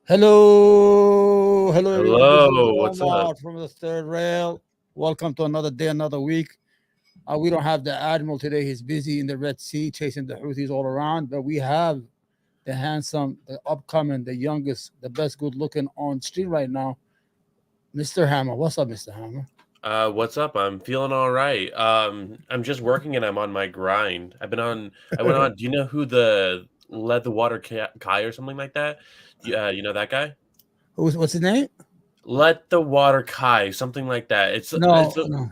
Hello, everyone. This is Hello, what's up? Omar from the third rail. Welcome to another day, another week. We don't have the admiral today. He's busy in the Red Sea chasing the Houthis all around, but we have the handsome, the upcoming, the youngest, the best good looking on street right now, Mr. Hammer. What's up, Mr. Hammer? What's up? I'm feeling all right. I'm just working and I'm on my grind. I went on. Do you know who the led the water Kai or something like that? You know that guy? What's his name? Let the water Kai, something like that. No, no.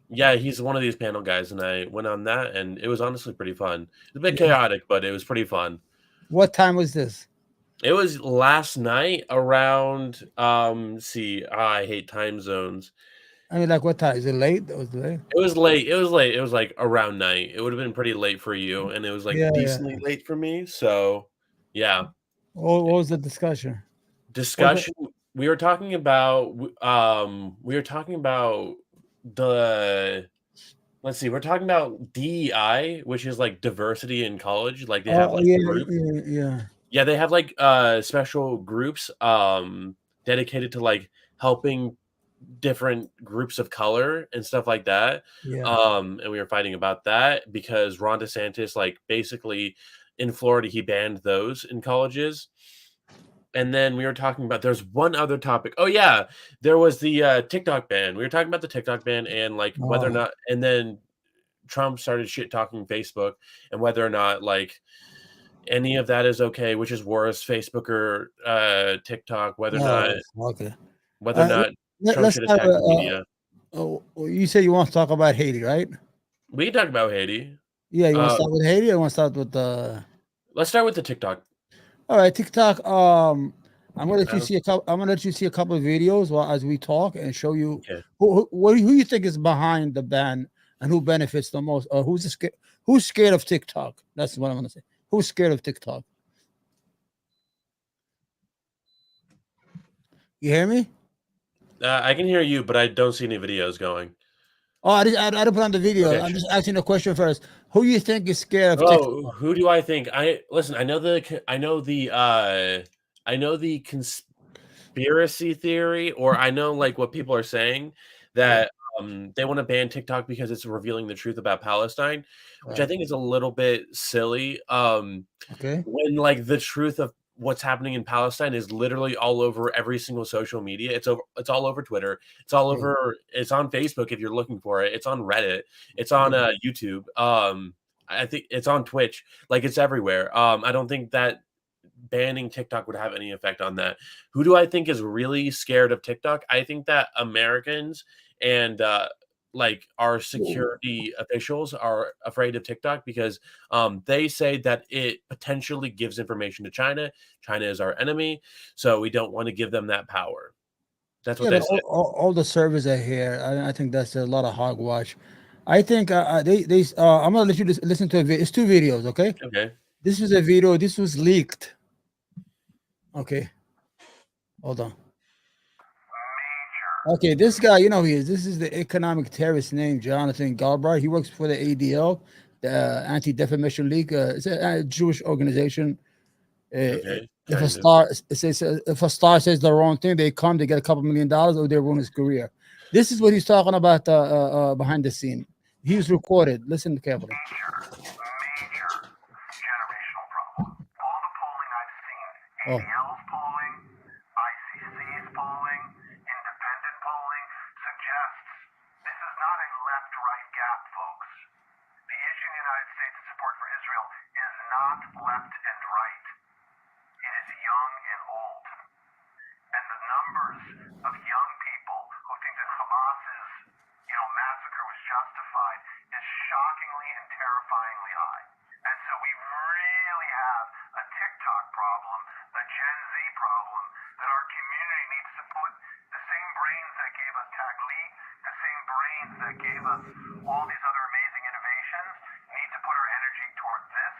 Yeah, he's one of these panel guys, and I went on that, and it was honestly pretty fun. It's a bit Yeah. chaotic, but it was pretty fun. What time was this? It was last night around. See, I hate time zones. I mean, like what time? Is it late? It was late. It was late. It was late. It was like around night. It would have been pretty late for you, and it was like Yeah, yeah. decently late for me. So, yeah. What was the discussion? What the, Discussion. We were talking about. We were talking about the. Let's see. We're talking about DEI, which is like diversity in college. Like they have like yeah, groups. yeah, yeah, Yeah, they have like special groups dedicated to like helping different groups of color and stuff like that. yeah. And we were fighting about that because Ron DeSantis, like basically in Florida, he banned those in colleges. And then we were talking about there's one other topic. Oh yeah, there was the TikTok ban. We were talking about the TikTok ban and like whether or Oh, not, and then Trump started shit talking Facebook and whether or not like any of that is okay, which is worse, Facebook or TikTok, oh, okay. whether or not Trump Let's should have attack the media. you say you want to talk about Haiti, right? We can talk about Haiti. Yeah, you want to Uh, start with Haiti, or you want to start with the? let's start with the TikTok. All right, TikTok. I'm gonna let you Uh, see a couple. I'm gonna let you see a couple of videos while as we talk and show you okay. who you think is behind the ban and who benefits the most, or who's scared of TikTok. That's what I'm gonna say. Who's scared of TikTok? You hear me? I can hear you, but I don't see any videos going. Oh, I didn't put on the video. Okay, I'm sure. just asking a question first. Who you think is scared of Oh, TikTok? who do I think? I listen. I know the conspiracy theory, or I know like what people are saying Yeah. that they want to ban TikTok because it's revealing the truth about Palestine, which I Right. think is a little bit silly. Okay. When like the truth of what's happening in Palestine is literally all over every single social media. It's all over Twitter. Yeah. It's on Facebook if you're looking for it. It's on Reddit. It's Yeah. on YouTube. I think it's on Twitch. Like it's everywhere. I don't think that banning TikTok would have any effect on that. Who do I think is really scared of TikTok? I think that Americans and like our security officials are afraid of TikTok because they say that it potentially gives information to China. China is our enemy, so we don't want to give them that power. That's what Yeah, they but say. all the servers are here. I think that's a lot of hogwash. I think they I'm gonna let you listen to a video. It's two videos, okay? Okay. This was a video. This was leaked. Okay, hold on. Okay, this guy, you know who he is. This is the economic terrorist named Jonathan Galbraith. He works for the ADL, the Anti Defamation League. It's a Jewish organization. Okay. If a Kind of. star says if a star says the wrong thing, they come, they get a couple $1 million, or they ruin his career. This is what he's talking about behind the scene. He was recorded. Listen carefully. Major generational problem. All the polling I've seen, Oh, ADL's polling, ICC's polling, independent polling, suggests this is not a left-right gap, folks. The issue in the United States of support for Israel is not left and right. It is young and old. And the numbers of young people who think that Hamas's, massacre was justified is shockingly and terrifyingly high. And so we really have a TikTok problem, a Gen Z problem, that our community needs to put the same brains that gave us Taglit, the same brains that gave us all these other amazing innovations, need to put our energy toward this,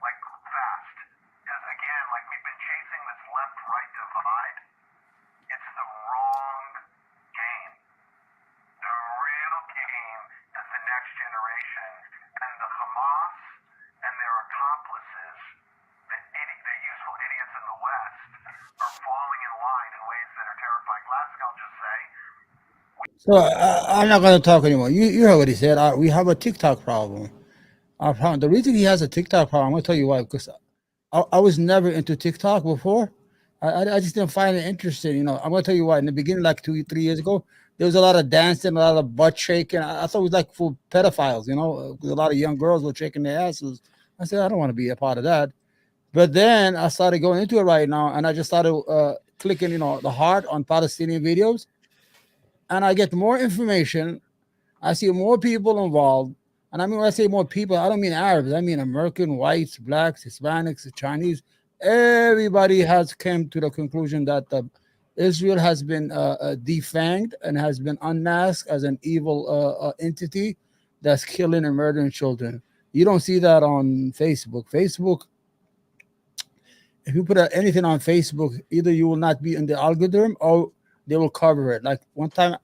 like fast. So I'm not going to talk anymore. You heard what he said. We have a TikTok problem. Our problem. The reason he has a TikTok problem, I'm going to tell you why. Because I was never into TikTok before. I just didn't find it interesting. I'm going to tell you why. In the beginning, like 2, 3 years ago, there was a lot of dancing, a lot of butt shaking. I thought it was like for pedophiles. 'Cause a lot of young girls were shaking their asses. I said, I don't want to be a part of that. But then I started going into it right now, and I just started clicking, the heart on Palestinian videos, and I get more information. I see more people involved. And I mean, when I say more people, I don't mean Arabs. I mean American, whites, blacks, Hispanics, Chinese. Everybody has come to the conclusion that Israel has been defanged and has been unmasked as an evil entity that's killing and murdering children. You don't see that on Facebook. Facebook, if you put anything on Facebook, either you will not be in the algorithm or they will cover it. Like one time,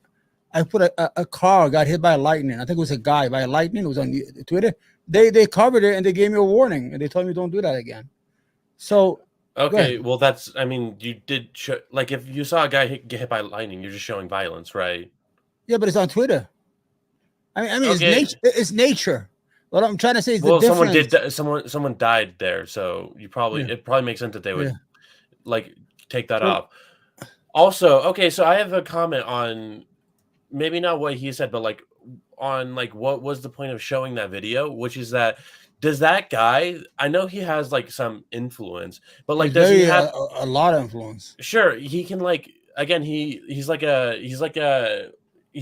I put a car got hit by lightning. I think it was a guy by lightning. It was on Twitter. They covered it and they gave me a warning and they told me don't do that again. So Okay, well, that's. I mean, you did show, like if you saw a guy get hit by lightning, you're just showing violence, right? yeah, but it's on Twitter. I mean, Okay. It's nature. What I'm trying to say is Well, the difference. someone died there, so it probably makes sense that they would like take that off. Also, okay, so I have a comment on maybe not what he said, but like on like what was the point of showing that video, which is that does that guy, I know he has like some influence, but like does he have a lot of influence? Sure, he can like again he's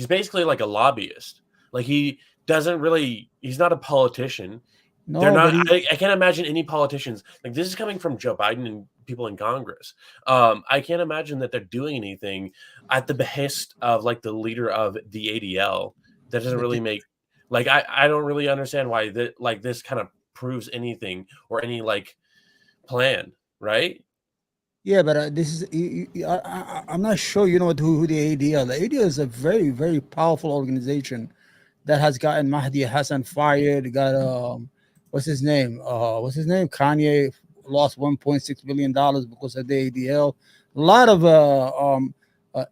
basically like a lobbyist. Like he doesn't really he's not a politician. They're No, not. but I can't imagine any politicians like this is coming from Joe Biden and people in Congress. I can't imagine that they're doing anything at the behest of like the leader of the ADL. That doesn't really make like I don't really understand why that like this kind of proves anything or any like plan, right? yeah, but this is I'm not sure you know who the ADL. The ADL is a very very powerful organization that has gotten Mahdi Hassan fired. Got what's his name? Kanye lost $1.6 billion because of the ADL. A lot of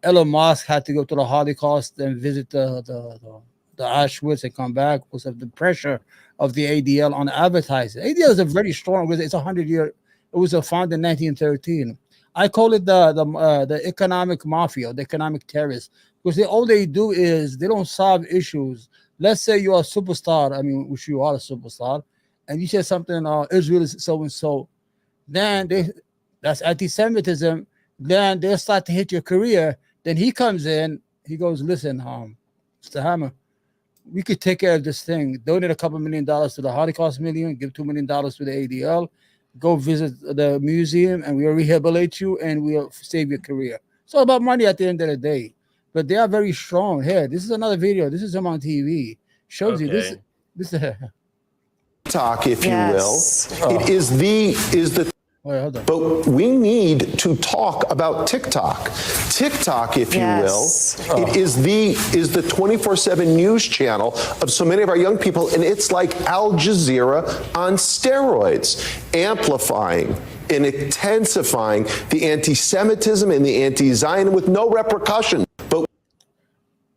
Elon Musk had to go to the Holocaust and visit the Auschwitz and come back because of the pressure of the ADL on advertising. ADL is a very strong. It's 100-year. It was founded in 1913. I call it the economic mafia, the economic terrorists, because all they do is they don't solve issues. Let's say you are a superstar. I mean, which you are a superstar, and you say something. Israel is so and so. Then that's anti-Semitism. Then they start to hit your career. Then he comes in. He goes, listen, Mr. Hammer, we could take care of this thing. Donate a couple $1 million to the Holocaust Museum. Give $2 million to the ADL. Go visit the museum, and we'll rehabilitate you, and we'll save your career. It's all about money at the end of the day. But they are very strong. Here, this is another video. This is him on TV. Shows you this. This is TikTok, if you will. It is the. Wait, hold on. But we need to talk about TikTok. TikTok, if you will, it is the 24/7 news channel of so many of our young people, and it's like Al Jazeera on steroids, amplifying and intensifying the anti-Semitism and the anti-Zionism with no repercussion. But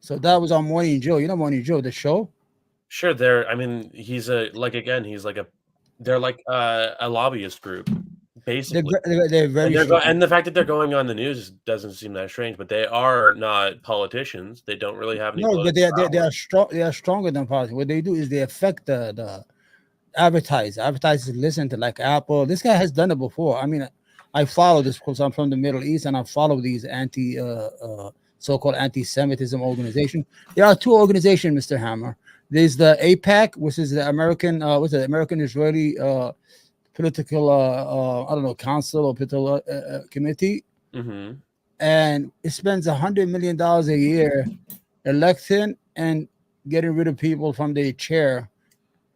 so that was on Morning Joe. You know Morning Joe, the show? Sure, I mean, he's they're like a lobbyist group. Basically, they're very strong. And the fact that they're going on the news doesn't seem that strange. But they are not politicians. They don't really have any. No, but they are strong. They are stronger than politics. What they do is they affect the advertisers. Advertisers listen to like Apple. This guy has done it before. I mean, I follow this because I'm from the Middle East and I follow these so-called anti-Semitism organization. There are two organizations, Mr. Hammer. There's the APAC, which is the American American Israeli political I don't know, council or political committee, and it spends $100 million a year electing and getting rid of people from their chair.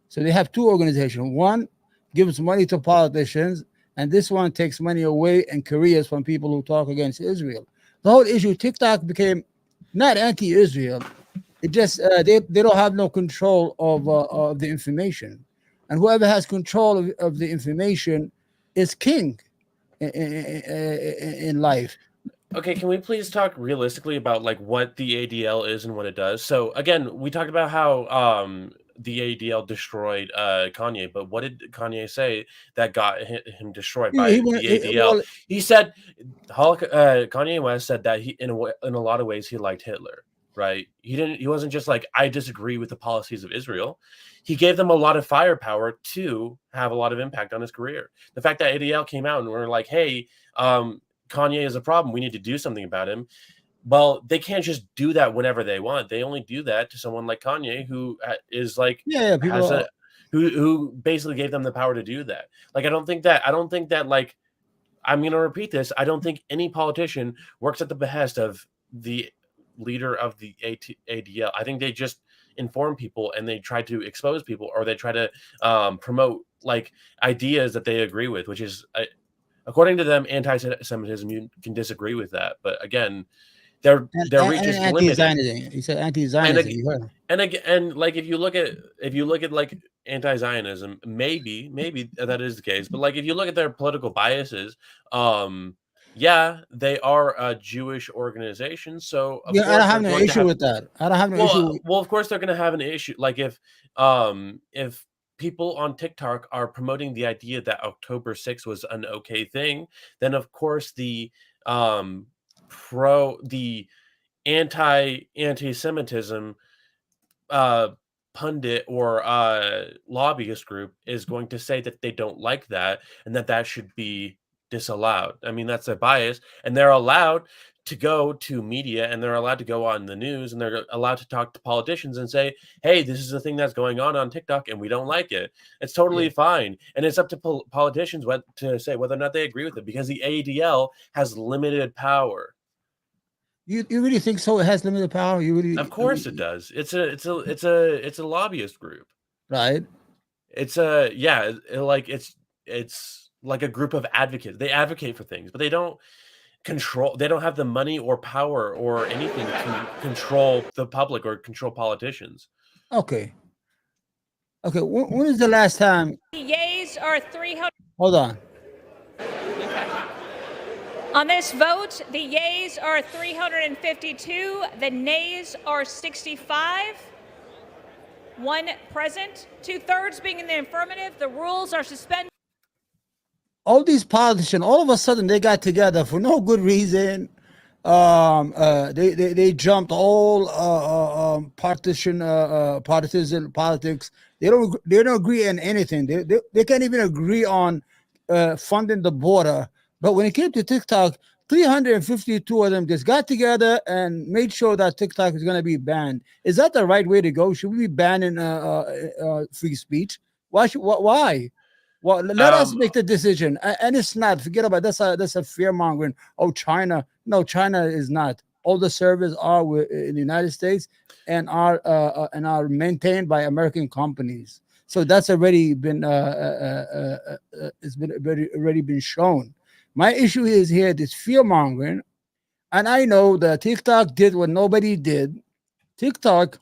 So they have two organizations. One gives money to politicians, and this one takes money away and careers from people who talk against Israel. The whole issue, TikTok became not anti-Israel. It just they don't have no control of the information. And whoever has control of the information is king in life. Okay, can we please talk realistically about like what the ADL is and what it does? So again, we talked about how the ADL destroyed Kanye, but what did Kanye say that got him destroyed He by went, the ADL? well, He said Kanye West said that he in a lot of ways he liked Hitler, right? He wasn't just like I disagree with the policies of Israel. He gave them a lot of firepower to have a lot of impact on his career. The fact that ADL came out and were like, hey, Kanye is a problem. We need to do something about him. Well, they can't just do that whenever they want. They only do that to someone like Kanye, who is like yeah, people has are, who basically gave them the power to do that. Like I don't think that like I'm going to repeat this. I don't think any politician works at the behest of the leader of the ADL. I think they just inform people and they try to expose people, or they try to promote like ideas that they agree with, which is according to them, anti-Semitism. You can disagree with that, but again, their reach is limited. anti-Zionism. He said anti-Zionism. You heard him. And like if you look at like anti-Zionism, maybe that is the case. But like if you look at their political biases, yeah, they are a Jewish organization. So of Yeah, I course don't they're have no going to issue have with that. I don't have no issue. well, of course they're going to have an issue. Like if people on TikTok are promoting the idea that October 6th was an okay thing, then of course the the anti-Semitism pundit or lobbyist group is going to say that they don't like that and that should be disallowed. I mean, that's their bias, and they're allowed to go to media and they're allowed to go on the news and they're allowed to talk to politicians and say, hey, this is the thing that's going on TikTok and we don't like it. It's totally Yeah. fine. And it's up to politicians to say whether or not they agree with it, because the ADL has limited power. You really think so? It has limited power. You really? Of course it does. It's a lobbyist group. Right. It's it's like a group of advocates. They advocate for things, but they don't have the money or power or anything to control the public or control politicians. Okay. Okay. When is the last time? The yeas are 300. Hold on. On this vote, the yeas are 352, the nays are 65. One present, 2/3 being in the affirmative. The rules are suspended. All these politicians, all of a sudden, they got together for no good reason. They jumped all partisan politics. They don't agree on anything. They can't even agree on funding the border. But when it came to TikTok, 352 of them just got together and made sure that TikTok is going to be banned. Is that the right way to go? Should we be banning free speech? Why? Well, let us make the decision. And it's not. Forget about it. That's a fear mongering. Oh, China. No, China is not. All the servers are in the United States and are maintained by American companies. So that's already been already been shown. My issue is here this fear mongering, and I know that TikTok did what nobody did. TikTok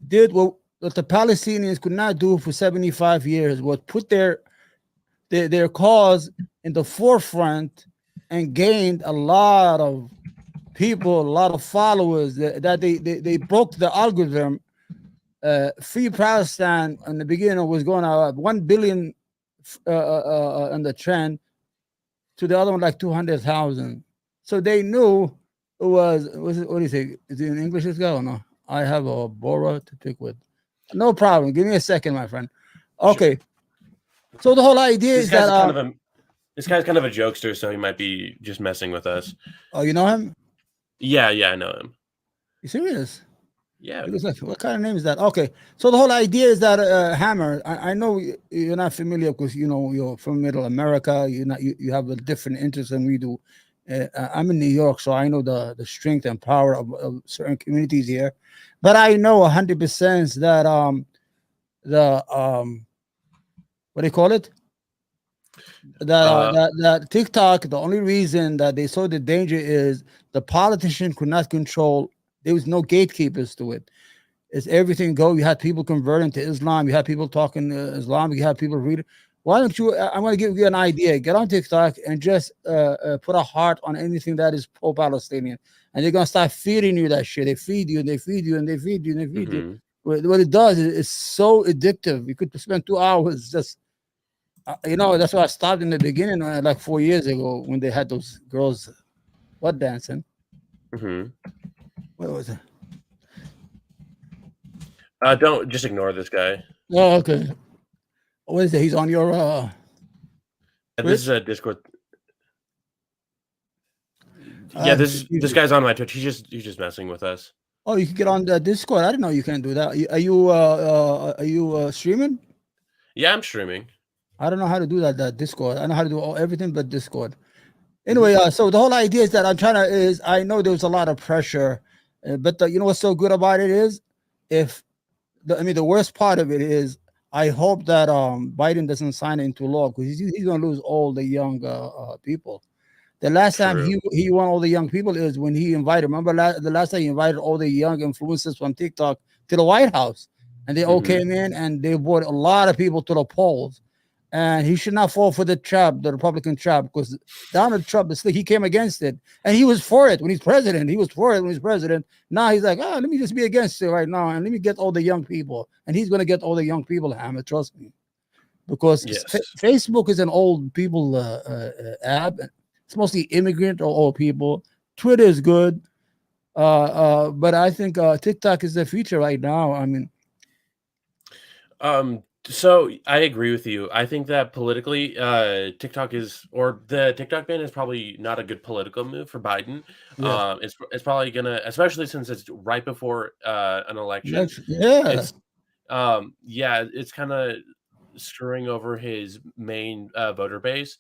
did what the Palestinians could not do for 75 years, was put their cause in the forefront and gained a lot of people, a lot of followers. That they broke the algorithm. Free Palestine in the beginning was going to 1 billion on the trend, to the other one like 200,000. So they knew it was it, what do you think? Is it in English as well or no? I have a Bora to pick with. No problem. Give me a second, my friend. Okay. Sure. So the whole idea is that this guy's kind of a jokester, so he might be just messing with us. Oh, you know him? Yeah, I know him. You serious? Yeah. Like, what kind of name is that? Okay. So the whole idea is that Hammer. I know you're not familiar because you're from Middle America. You have a different interest than we do. I'm in New York, so I know the strength and power of certain communities here. But I know 100% that what do you call it? That TikTok, the only reason that they saw the danger is the politician could not control. There was no gatekeepers to it. It's everything go. You had people converting to Islam. You had people talking Islam. You had people reading. Why don't you? I'm going to give you an idea. Get on TikTok and just put a heart on anything that is pro-Palestinian, and they're going to start feeding you that shit. They feed you and they feed you and they feed you and they feed you. Mhm. What it does is it's so addictive. You could spend 2 hours just, that's why I stopped in the beginning, like 4 years ago when they had those girls, what dancing? Mhm. What was it? Don't just ignore this guy. Oh, okay. What is it? He's on your This is Twitch? a Discord. Yeah, this guy's on my Twitch. He's just messing with us. Oh, you can get on the Discord. I didn't know you can do that. Are you streaming? Yeah, I'm streaming. I don't know how to do that Discord. I know how to do everything but Discord. Anyway, so the whole idea is that I know there was a lot of pressure, but you know what's so good about it is, the worst part of it is, I hope that Biden doesn't sign it into law, because he's going to lose all the young people. The last time True. he won all the young people is when he invited. Remember the last time he invited all the young influencers from TikTok to the White House, and they all came in and they brought a lot of people to the polls. And he should not fall for the trap, the Republican trap, because Donald Trump, he came against it, and he was for it when he's president. He was for it when he's president. Now he's like, let me just be against it right now, and let me get all the young people. And he's going to get all the young people, Hammer, trust me, because Yes. Facebook is an old people app. It's mostly immigrant or old people. Twitter is good, but I think TikTok is the future right now. I mean, So I agree with you. I think that politically, TikTok the TikTok ban is probably not a good political move for Biden. yeah, It's probably gonna, especially since it's right before an election. yeah, It's it's kind of screwing over his main voter base.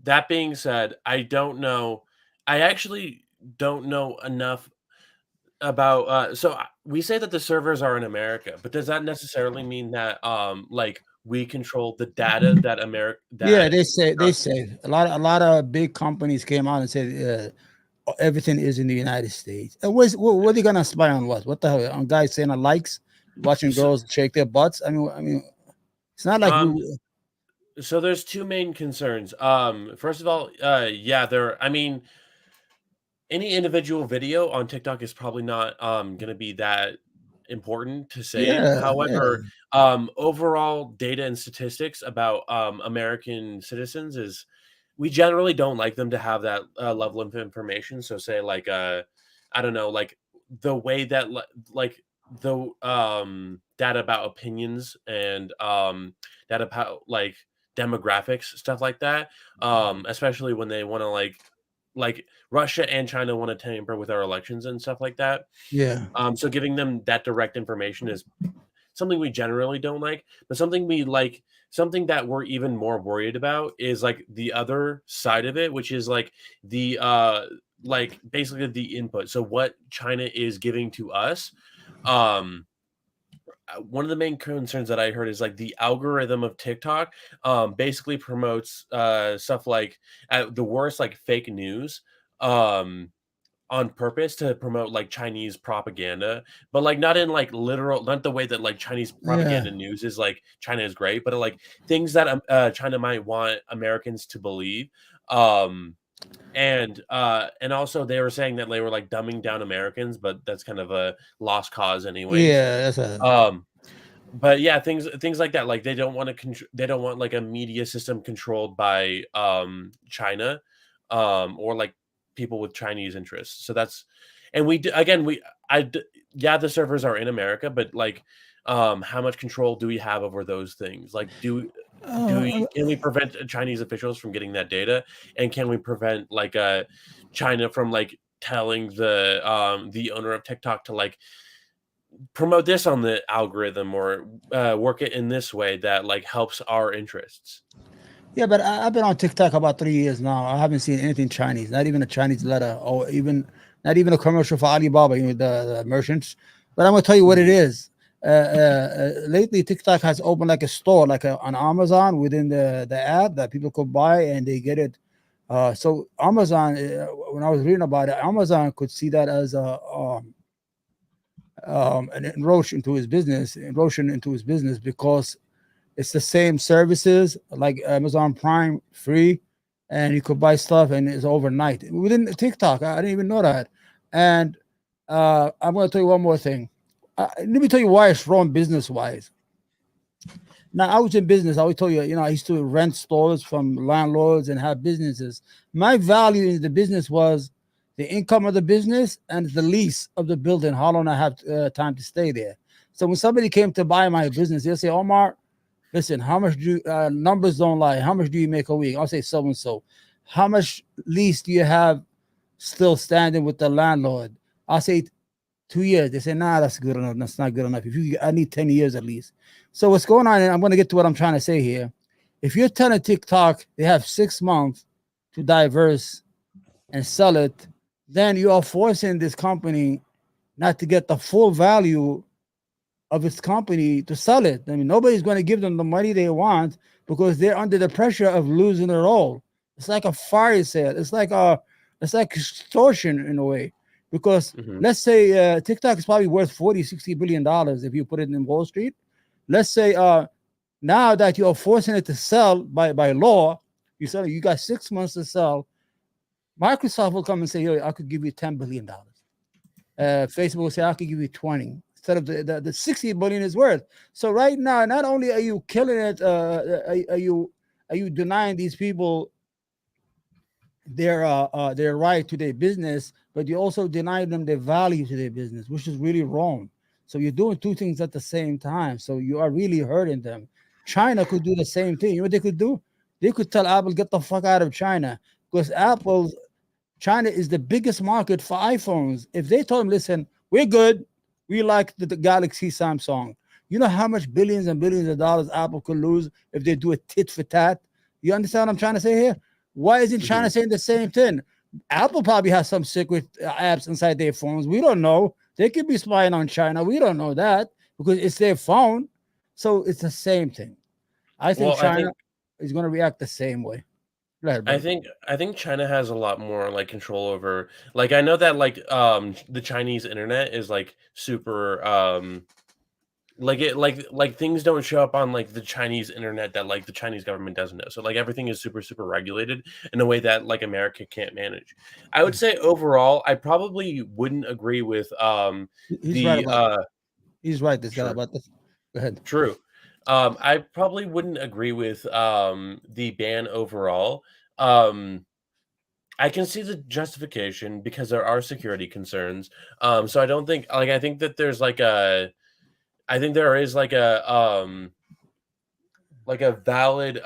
That being said, I don't know. I actually don't know enough about we say that the servers are in America, but does that necessarily mean that like we control the data that America yeah. that They say a lot of big companies came out and said everything is in the United States. And what are they gonna spy on? What the hell? On guys saying likes, watching so, girls shake their butts. I mean, it's not like um we. so there's two main concerns. First of all, I mean, any individual video on TikTok is probably not going to be that important to save. Yeah, yeah, However, overall data and statistics about American citizens is we generally don't like them to have that level of information. So say like I don't know, like the way that like the data about opinions and data about like demographics, stuff like that. Especially when they want to like Russia and China want to tamper with our elections and stuff like that. yeah. So giving them that direct information is something we generally don't like, but something we like, something that we're even more worried about is like the other side of it, which is like the like basically the input. So what China is giving to us. One of the main concerns that I heard is like the algorithm of TikTok basically promotes stuff like at the worst like fake news um on purpose to promote like Chinese propaganda, but like not in like literal, not the way that like Chinese Yeah. propaganda news is like China is great, but like things that China might want Americans to believe. And also they were saying that they were like dumbing down Americans, but that's kind of a lost cause anyways. Yeah, that's a But yeah, things like that, like they don't want to they don't want like a media system controlled by China or like people with Chinese interests. So that's, and yeah, the servers are in America, but like how much control do we have over those things? Like can we prevent Chinese officials from getting that data, and can we prevent like China from like telling the owner of TikTok to like promote this on the algorithm or work it in this way that like helps our interests. yeah, but I've been on TikTok about 3 years now. I haven't seen anything Chinese, not even a Chinese letter, or not even a commercial for Alibaba, the merchants. But I'm gonna tell you what it is. Lately, TikTok has opened like a store, like on Amazon within the app that people could buy and they get it. So Amazon, when I was reading about it, Amazon could see that as an erosion into his business, because It's the same services like Amazon Prime, free, and you could buy stuff and it's overnight within TikTok. I didn't even know that. And I'm going to tell you one more thing. Let me tell you why it's wrong business wise. Now, I was in business. I always told you, I used to rent stores from landlords and have businesses. My value in the business was the income of the business and the lease of the building, how long I have time to stay there. So when somebody came to buy my business, they'll say, Omar, listen, how much do numbers don't lie? How much do you make a week? I'll say so and so. How much lease do you have still standing with the landlord? I'll say 2 years. They say, nah, that's good enough. That's not good enough. I need 10 years at least. So what's going on, and I'm going to get to what I'm trying to say here. If you're telling TikTok they have 6 months to diverse and sell it, then you are forcing this company not to get the full value of its company to sell it. I mean, nobody's going to give them the money they want because they're under the pressure of losing it all. It's like a fire sale. It's like extortion in a way. Because let's say TikTok is probably worth $40-60 billion if you put it in Wall Street. Let's say now that you're forcing it to sell by law, you got 6 months to sell. Microsoft will come and say, I could give you $10 billion. Facebook will say, I could give you 20 instead of the 60 billion is worth. So right now, not only are you killing it, are you denying these people their right to their business, but you also deny them their value to their business, which is really wrong. So you're doing two things at the same time. So you are really hurting them. China could do the same thing. You know what they could do? They could tell Apple, get the fuck out of China, because China is the biggest market for iPhones. If they told them, listen, we're good, we like the Galaxy Samsung. You know how much billions and billions of dollars Apple could lose if they do a tit for tat? You understand what I'm trying to say here? Why isn't China saying the same thing? Apple probably has some secret apps inside their phones. We don't know. They could be spying on China. We don't know that because it's their phone. So it's the same thing. I think China is going to react the same way. Ahead, I think China has a lot more like control over. Like I know that like the Chinese internet is like super like things don't show up on like the Chinese internet that like the Chinese government doesn't know. So like everything is super regulated in a way that like America can't manage. I would say overall, I probably wouldn't agree with He's right about that. He's right. This guy about this. Go ahead. True. I probably wouldn't agree with the ban overall. I can see the justification because there are security concerns. So I don't think I think that there's I think there is like a valid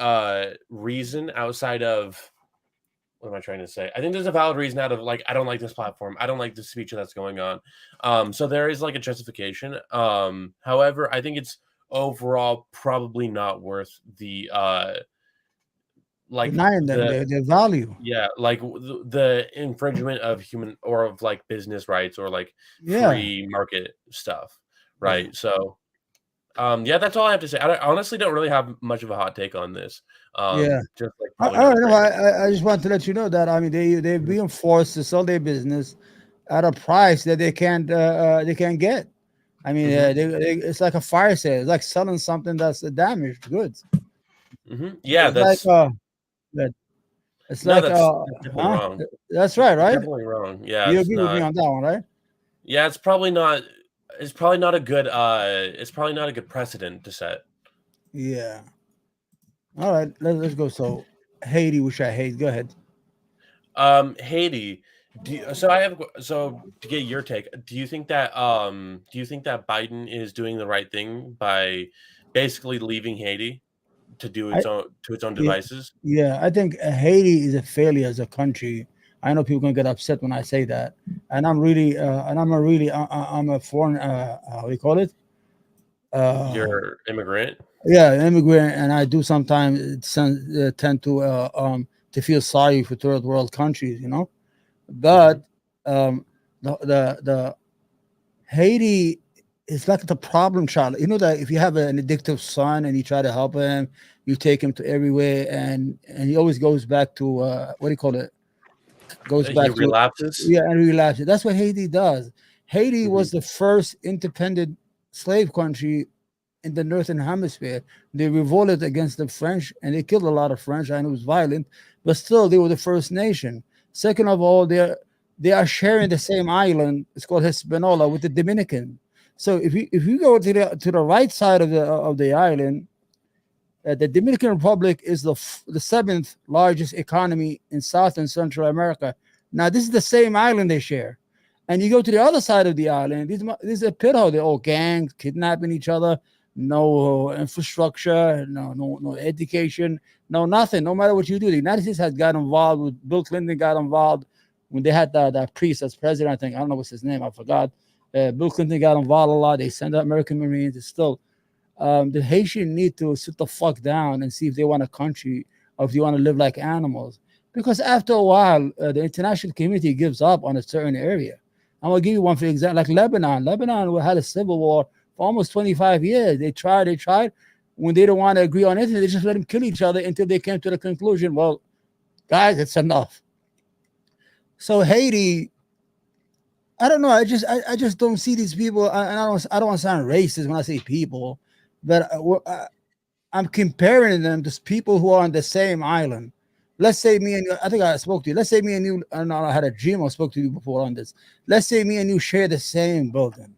reason outside of what am I trying to say? I think there's a valid reason out of like I don't like this platform. I don't like the speech that's going on. So there is like a justification. However, I think it's overall probably not worth the denying them their value. Yeah, like the infringement of human or of like business rights or like free market stuff. Right. Yeah. So that's all I have to say. I honestly don't really have much of a hot take on this. Just like I just want to let you know that they're being forced to sell their business at a price that they can't get. It's like a fire sale. It's like selling something that's damaged goods. Yeah, that's wrong. That's right. Definitely wrong. Yeah, you agree with me on that one, right? Yeah, it's probably not a good. It's probably not a good precedent to set. Yeah. All right, let's go. So Haiti, which I hate. Go ahead. Haiti. So to get your take, do you think that Biden is doing the right thing by basically leaving Haiti to do its own devices? Yeah, I think Haiti is a failure as a country. I know people are gonna get upset when I say that, and I'm a foreign. What do you call it? You're immigrant. Yeah, immigrant, and I do sometimes tend to feel sorry for third world countries, But the Haiti is like the problem child. You know that if you have an addictive son and you try to help him, you take him to everywhere, and he always goes back to what do you call it? Goes back to relapses. And relapses. That's what Haiti does. Haiti was the first independent slave country in the Northern Hemisphere. They revolted against the French, and they killed a lot of French. I know it was violent, but still, they were the first nation. Second of all, they are sharing the same island. It's called Hispaniola with the Dominican. So if you go to the right side of the island, the Dominican Republic is the seventh largest economy in South and Central America. Now, this is the same island they share. And you go to the other side of the island, this is a pit hole. They're all gangs, kidnapping each other, no infrastructure, no education, no nothing. No matter what you do, the United States has got involved with Bill Clinton got involved when they had that priest as president. I think, I don't know what's his name, I forgot. Bill Clinton got involved a lot. They sent out American Marines. It's still the Haitian need to sit the fuck down and see if they want a country or if they want to live like animals. Because after a while, the international community gives up on a certain area. I'm gonna give you one for example, like Lebanon. Lebanon had a civil war for almost 25 years. They tried. When they don't want to agree on anything, they just let them kill each other until they came to the conclusion, well, guys, it's enough. So Haiti, I don't know. I just don't see these people. And I don't want to sound racist when I say people, but I'm comparing them to people who are on the same island. Let's say me and you, I think I spoke to you. Let's say me and you, I had a dream. I spoke to you before on this. Let's say me and you share the same building.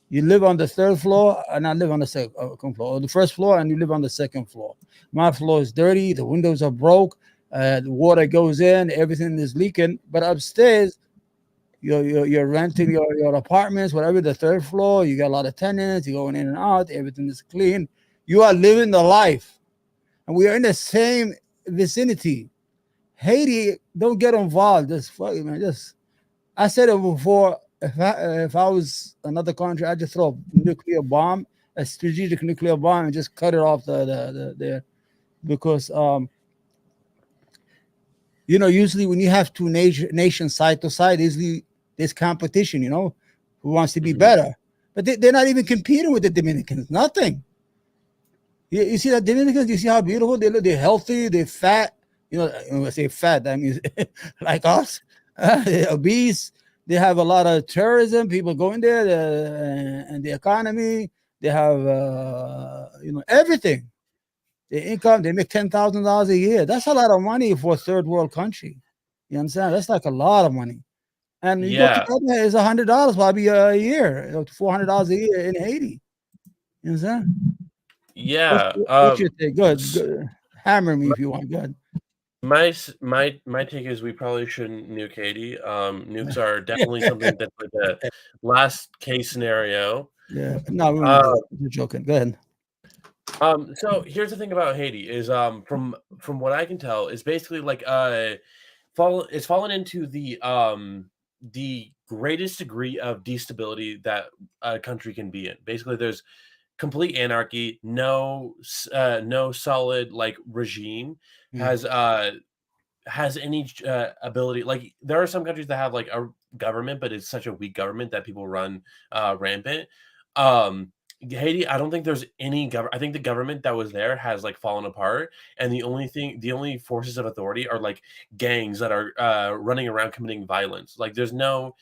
You live on the third floor, and I live on the second floor, or the first floor, and you live on the second floor. My floor is dirty. The windows are broke. The water goes in. Everything is leaking. But upstairs, you're renting your apartments, whatever, the third floor. You got a lot of tenants. You're going in and out. Everything is clean. You are living the life. And we are in the same vicinity. Haiti, don't get involved. Just fucking man. I said it before. If I was another country, I'd just throw a nuclear bomb, a strategic nuclear bomb, and just cut it off the because usually when you have two nations side to side, usually there's competition. Who wants to be better, but they're not even competing with the Dominicans. Nothing. You see that Dominicans? You see how beautiful they look? They're healthy. They're fat. When I say fat, that means like us. They're obese. They have a lot of tourism. People going there, and the economy. They have everything. The income. They make $10,000 a year. That's a lot of money for a third world country. You understand? That's like a lot of money. And you go to Canada, it's $100 probably a year, $400 a year in Haiti. You understand? Yeah. What's your take? Good. Hammer me if you want. Good. My take is we probably shouldn't nuke Haiti. Nukes are definitely something that's like a last case scenario. Yeah. No, you're joking. Go ahead. So here's the thing about Haiti is from what I can tell is basically like it's fallen into the greatest degree of destability that a country can be in. Basically, there's complete anarchy, no solid like regime has any ability. Like there are some countries that have like a government, but it's such a weak government that people run rampant. Haiti, I don't think there's any government. I think the government that was there has like fallen apart, and the only forces of authority are like gangs that are running around committing violence. Like there's no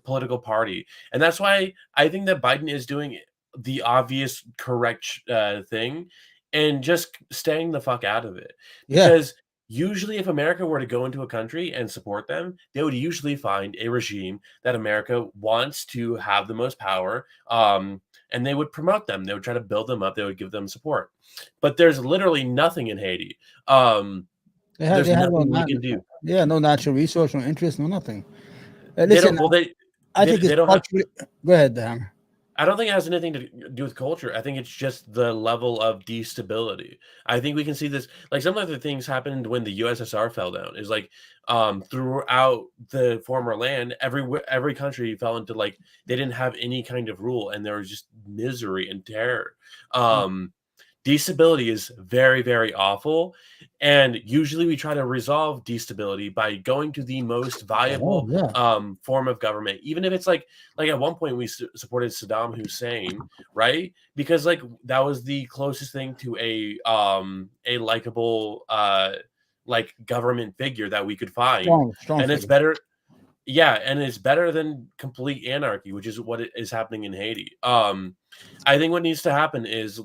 political party, and that's why I think that Biden is doing the obvious correct thing and just staying the fuck out of it. Because usually if America were to go into a country and support them, they would usually find a regime that America wants to have the most power, and they would promote them. They would try to build them up. They would give them support. But there's literally nothing in Haiti. There's nothing we can do. Yeah, no natural resource, no interest, no nothing. Listen, I think it's culturally. Go ahead, Hammer. I don't think it has anything to do with culture. I think it's just the level of destability. I think we can see this, like some other things happened when the USSR fell down. Is like throughout the former land, every country fell into like they didn't have any kind of rule, and there was just misery and terror. Destability is very, very awful, and usually we try to resolve destability by going to the most viable form of government, even if it's like at one point we supported Saddam Hussein, right? Because like that was the closest thing to a likable like government figure that we could find, strong and it's better. Yeah, and it's better than complete anarchy, which is what is happening in Haiti. I think what needs to happen is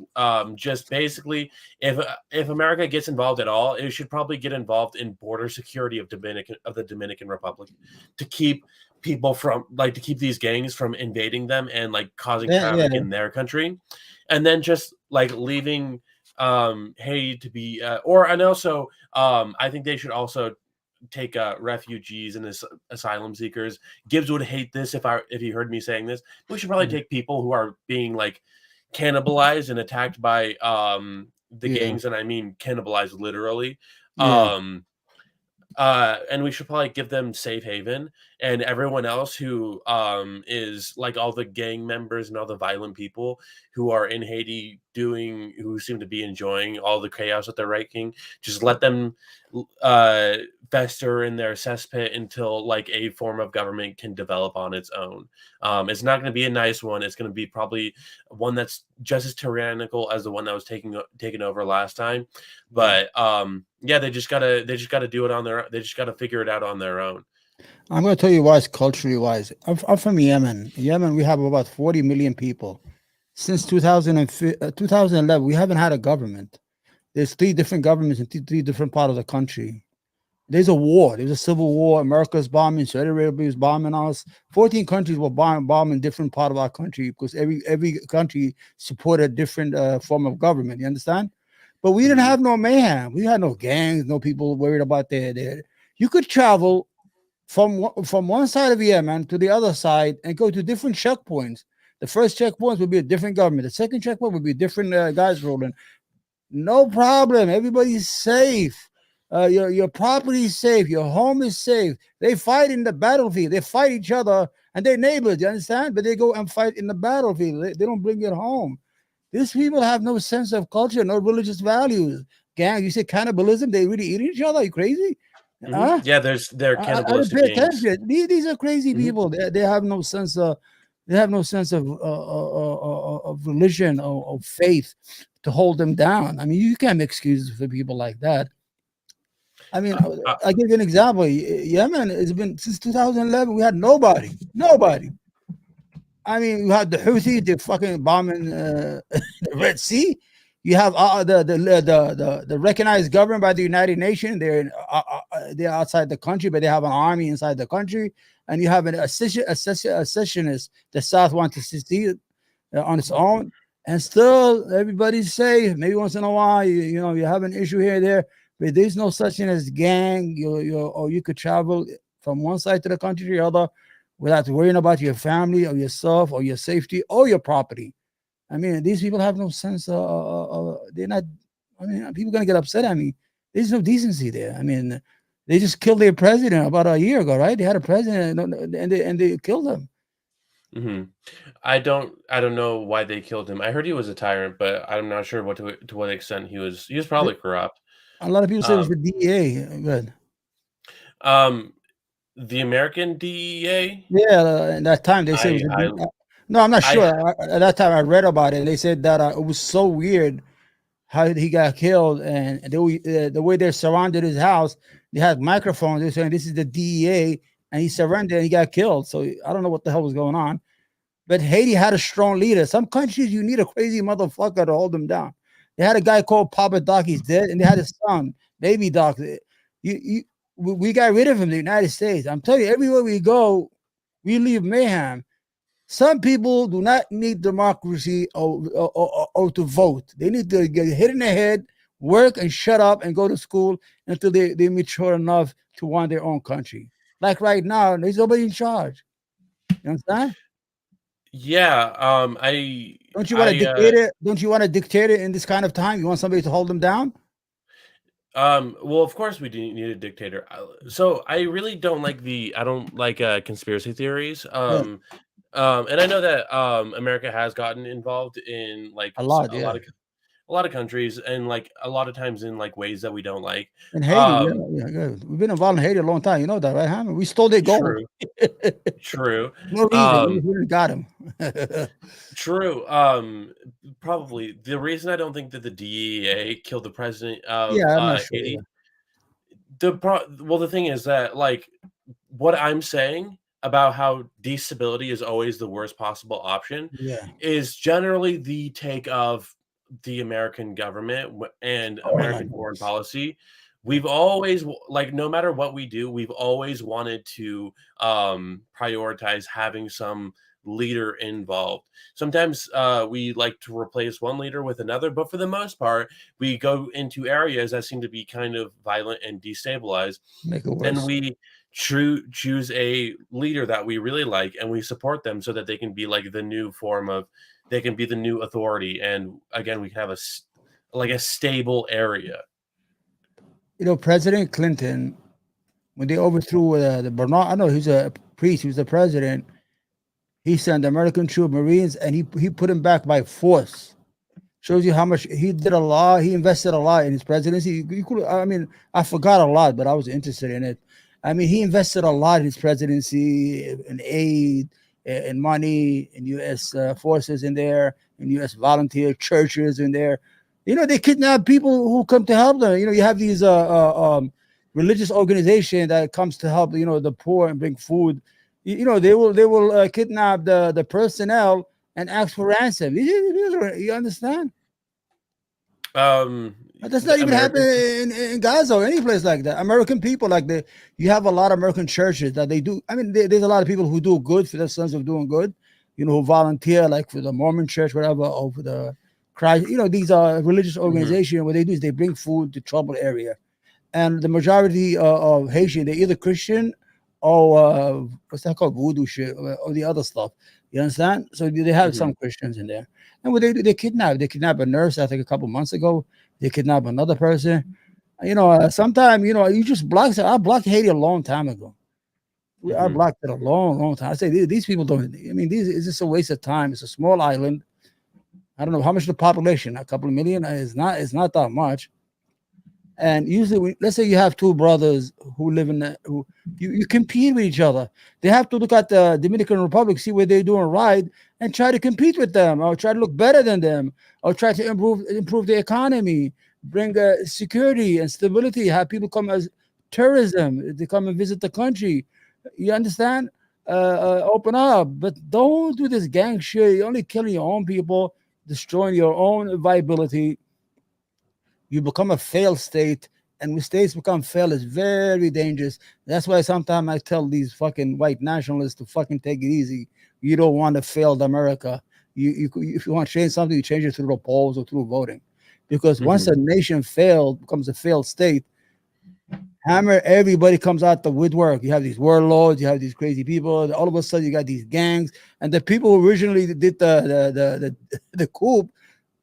just basically if America gets involved at all, it should probably get involved in border security of the Dominican Republic to keep people from to keep these gangs from invading them and causing Yeah, yeah. havoc in their country, and then just leaving Haiti to be and also I think they should also take refugees and asylum seekers. Gibbs would hate this if he heard me saying this. We should probably take people who are being cannibalized and attacked by the Yeah. gangs, and I mean cannibalized literally. Yeah. And we should probably give them safe haven, and everyone else who is all the gang members and all the violent people who are in Haiti who seem to be enjoying all the chaos that they're wreaking, just let them fester in their cesspit until a form of government can develop on its own. It's not going to be a nice one. It's going to be probably one that's just as tyrannical as the one that was taken over last time. But yeah, they just gotta do it on their. They just gotta figure it out on their own. I'm going to tell you why it's culturally wise. I'm from Yemen. Yemen, we have about 40 million people. Since 2011, we haven't had a government. There's 3 different governments in 3 different parts of the country. There's a war. There's a civil war. America's bombing. Saudi Arabia is bombing us. 14 countries were bombing different part of our country because every country supported a different form of government. You understand? But we didn't have no mayhem. We had no gangs, no people worried about their. You could travel from one side of Yemen to the other side and go to different checkpoints. The first checkpoint would be a different government. The second checkpoint would be different guys rolling. No problem. Everybody's safe. Your property is safe. Your home is safe. They fight in the battlefield. They fight each other and they're neighbors. You understand? But they go and fight in the battlefield. They don't bring it home. These people have no sense of culture, no religious values. Gang, you say cannibalism? They really eat each other? Are you crazy? Huh? Yeah, they're I cannibalistic didn't pay gangs. attention. These are crazy people. They have no sense of religion or faith to hold them down. I mean, you can't make excuses for people like that. I mean, I give you an example. Yemen has been since 2011. We had nobody. I mean, you had the Houthis, they fucking bombing the Red Sea. You have the recognized government by the United Nations. They're outside the country, but they have an army inside the country. And you have a secessionist. The South wants to secede on its own, and still everybody's safe. Maybe once in a while, you have an issue here or there, but there's no such thing as gang. You could travel from one side to the country to the other without worrying about your family or yourself or your safety or your property. I mean, these people have no sense. They're not. I mean, people are gonna get upset at me. There's no decency there. I mean, they just killed their president about a year ago, right? They had a president, and they killed him. Mm-hmm. I don't know why they killed him. I heard he was a tyrant, but I'm not sure to what extent he was. He was probably corrupt. A lot of people say it was the DEA. Good. The American DEA. Yeah, at that time they said. No, I'm not sure. At that time, I read about it. They said that it was so weird how he got killed, and the way they surrounded his house, they had microphones. They're saying this is the DEA, and he surrendered and he got killed. So I don't know what the hell was going on. But Haiti had a strong leader. Some countries, you need a crazy motherfucker to hold them down. They had a guy called Papa Doc. He's dead, and they had his son, Baby Doc. We got rid of him in the United States. I'm telling you, everywhere we go, we leave mayhem. Some people do not need democracy or to vote. They need to get hit in the head, work and shut up and go to school until they mature enough to want their own country. Like right now, there's nobody in charge. You understand? Yeah. Don't you want a dictator? Don't you want a dictator in this kind of time? You want somebody to hold them down? Well, of course we do need a dictator. So I really don't like conspiracy theories. And I know that America has gotten involved in a lot of countries, and a lot of times in ways that we don't like. In Haiti, good. We've been involved in Haiti a long time. You know that, right, Hammer? We stole their gold. True. No reason. We got him. True. Probably the reason I don't think that the DEA killed the president of I'm not sure, Haiti. The thing is that what I'm saying about how destability is always the worst possible option Yeah. is generally the take of the American government and Oh, American foreign policy. We've always like, no matter what we do, we've always wanted to prioritize having some leader involved. Sometimes we like to replace one leader with another, but for the most part, we go into areas that seem to be kind of violent and destabilized, make it and worse. we choose a leader that we really like, and we support them so that they can be like the new form of, they can be the new authority, and again we can have like a stable area. President Clinton, when they overthrew the Bernard, I know he's a priest, he was the president. He sent American troop Marines, and he put him back by force. Shows you how much he did a lot. He invested a lot in his presidency. I forgot a lot, but I was interested in it. I mean, he invested a lot in his presidency, in aid, in money, in U.S. Forces in there, in U.S. volunteer churches in there. They kidnap people who come to help them. You have these religious organization that comes to help, the poor and bring food. They will kidnap the personnel and ask for ransom. You understand? That does not even happen in Gaza or any place like that. American people, you have a lot of American churches that they do. I mean, there's a lot of people who do good for the sons of doing good, who volunteer, like for the Mormon church, whatever, or for the Christ. These are religious organizations. What they do is they bring food to troubled area. And the majority of Haitian, they're either Christian or what's that called, voodoo shit, or the other stuff. You understand? So they have some Christians in there. And what they do, they kidnap a nurse. I think a couple months ago, they kidnapped another person. Sometimes you just block. I blocked Haiti a long time ago. I blocked it a long time. I say these people don't. I mean, it's just a waste of time. It's a small island. I don't know how much the population. A couple of million. It's not that much. And usually, let's say you have two brothers who live in who you compete with each other. They have to look at the Dominican Republic, see what they're doing right, and try to compete with them, or try to look better than them, or try to improve the economy, bring security and stability. Have people come as tourism, they come and visit the country. You understand? Open up, but don't do this gang shit. You're only killing your own people, destroying your own viability. You become a failed state, and when states become failed, it's very dangerous. That's why sometimes I tell these fucking white nationalists to fucking take it easy. You don't want a failed America. If you want to change something, you change it through the polls or through voting. Because once a nation becomes a failed state, everybody comes out the woodwork. You have these warlords, you have these crazy people. All of a sudden, you got these gangs, and the people who originally did the coup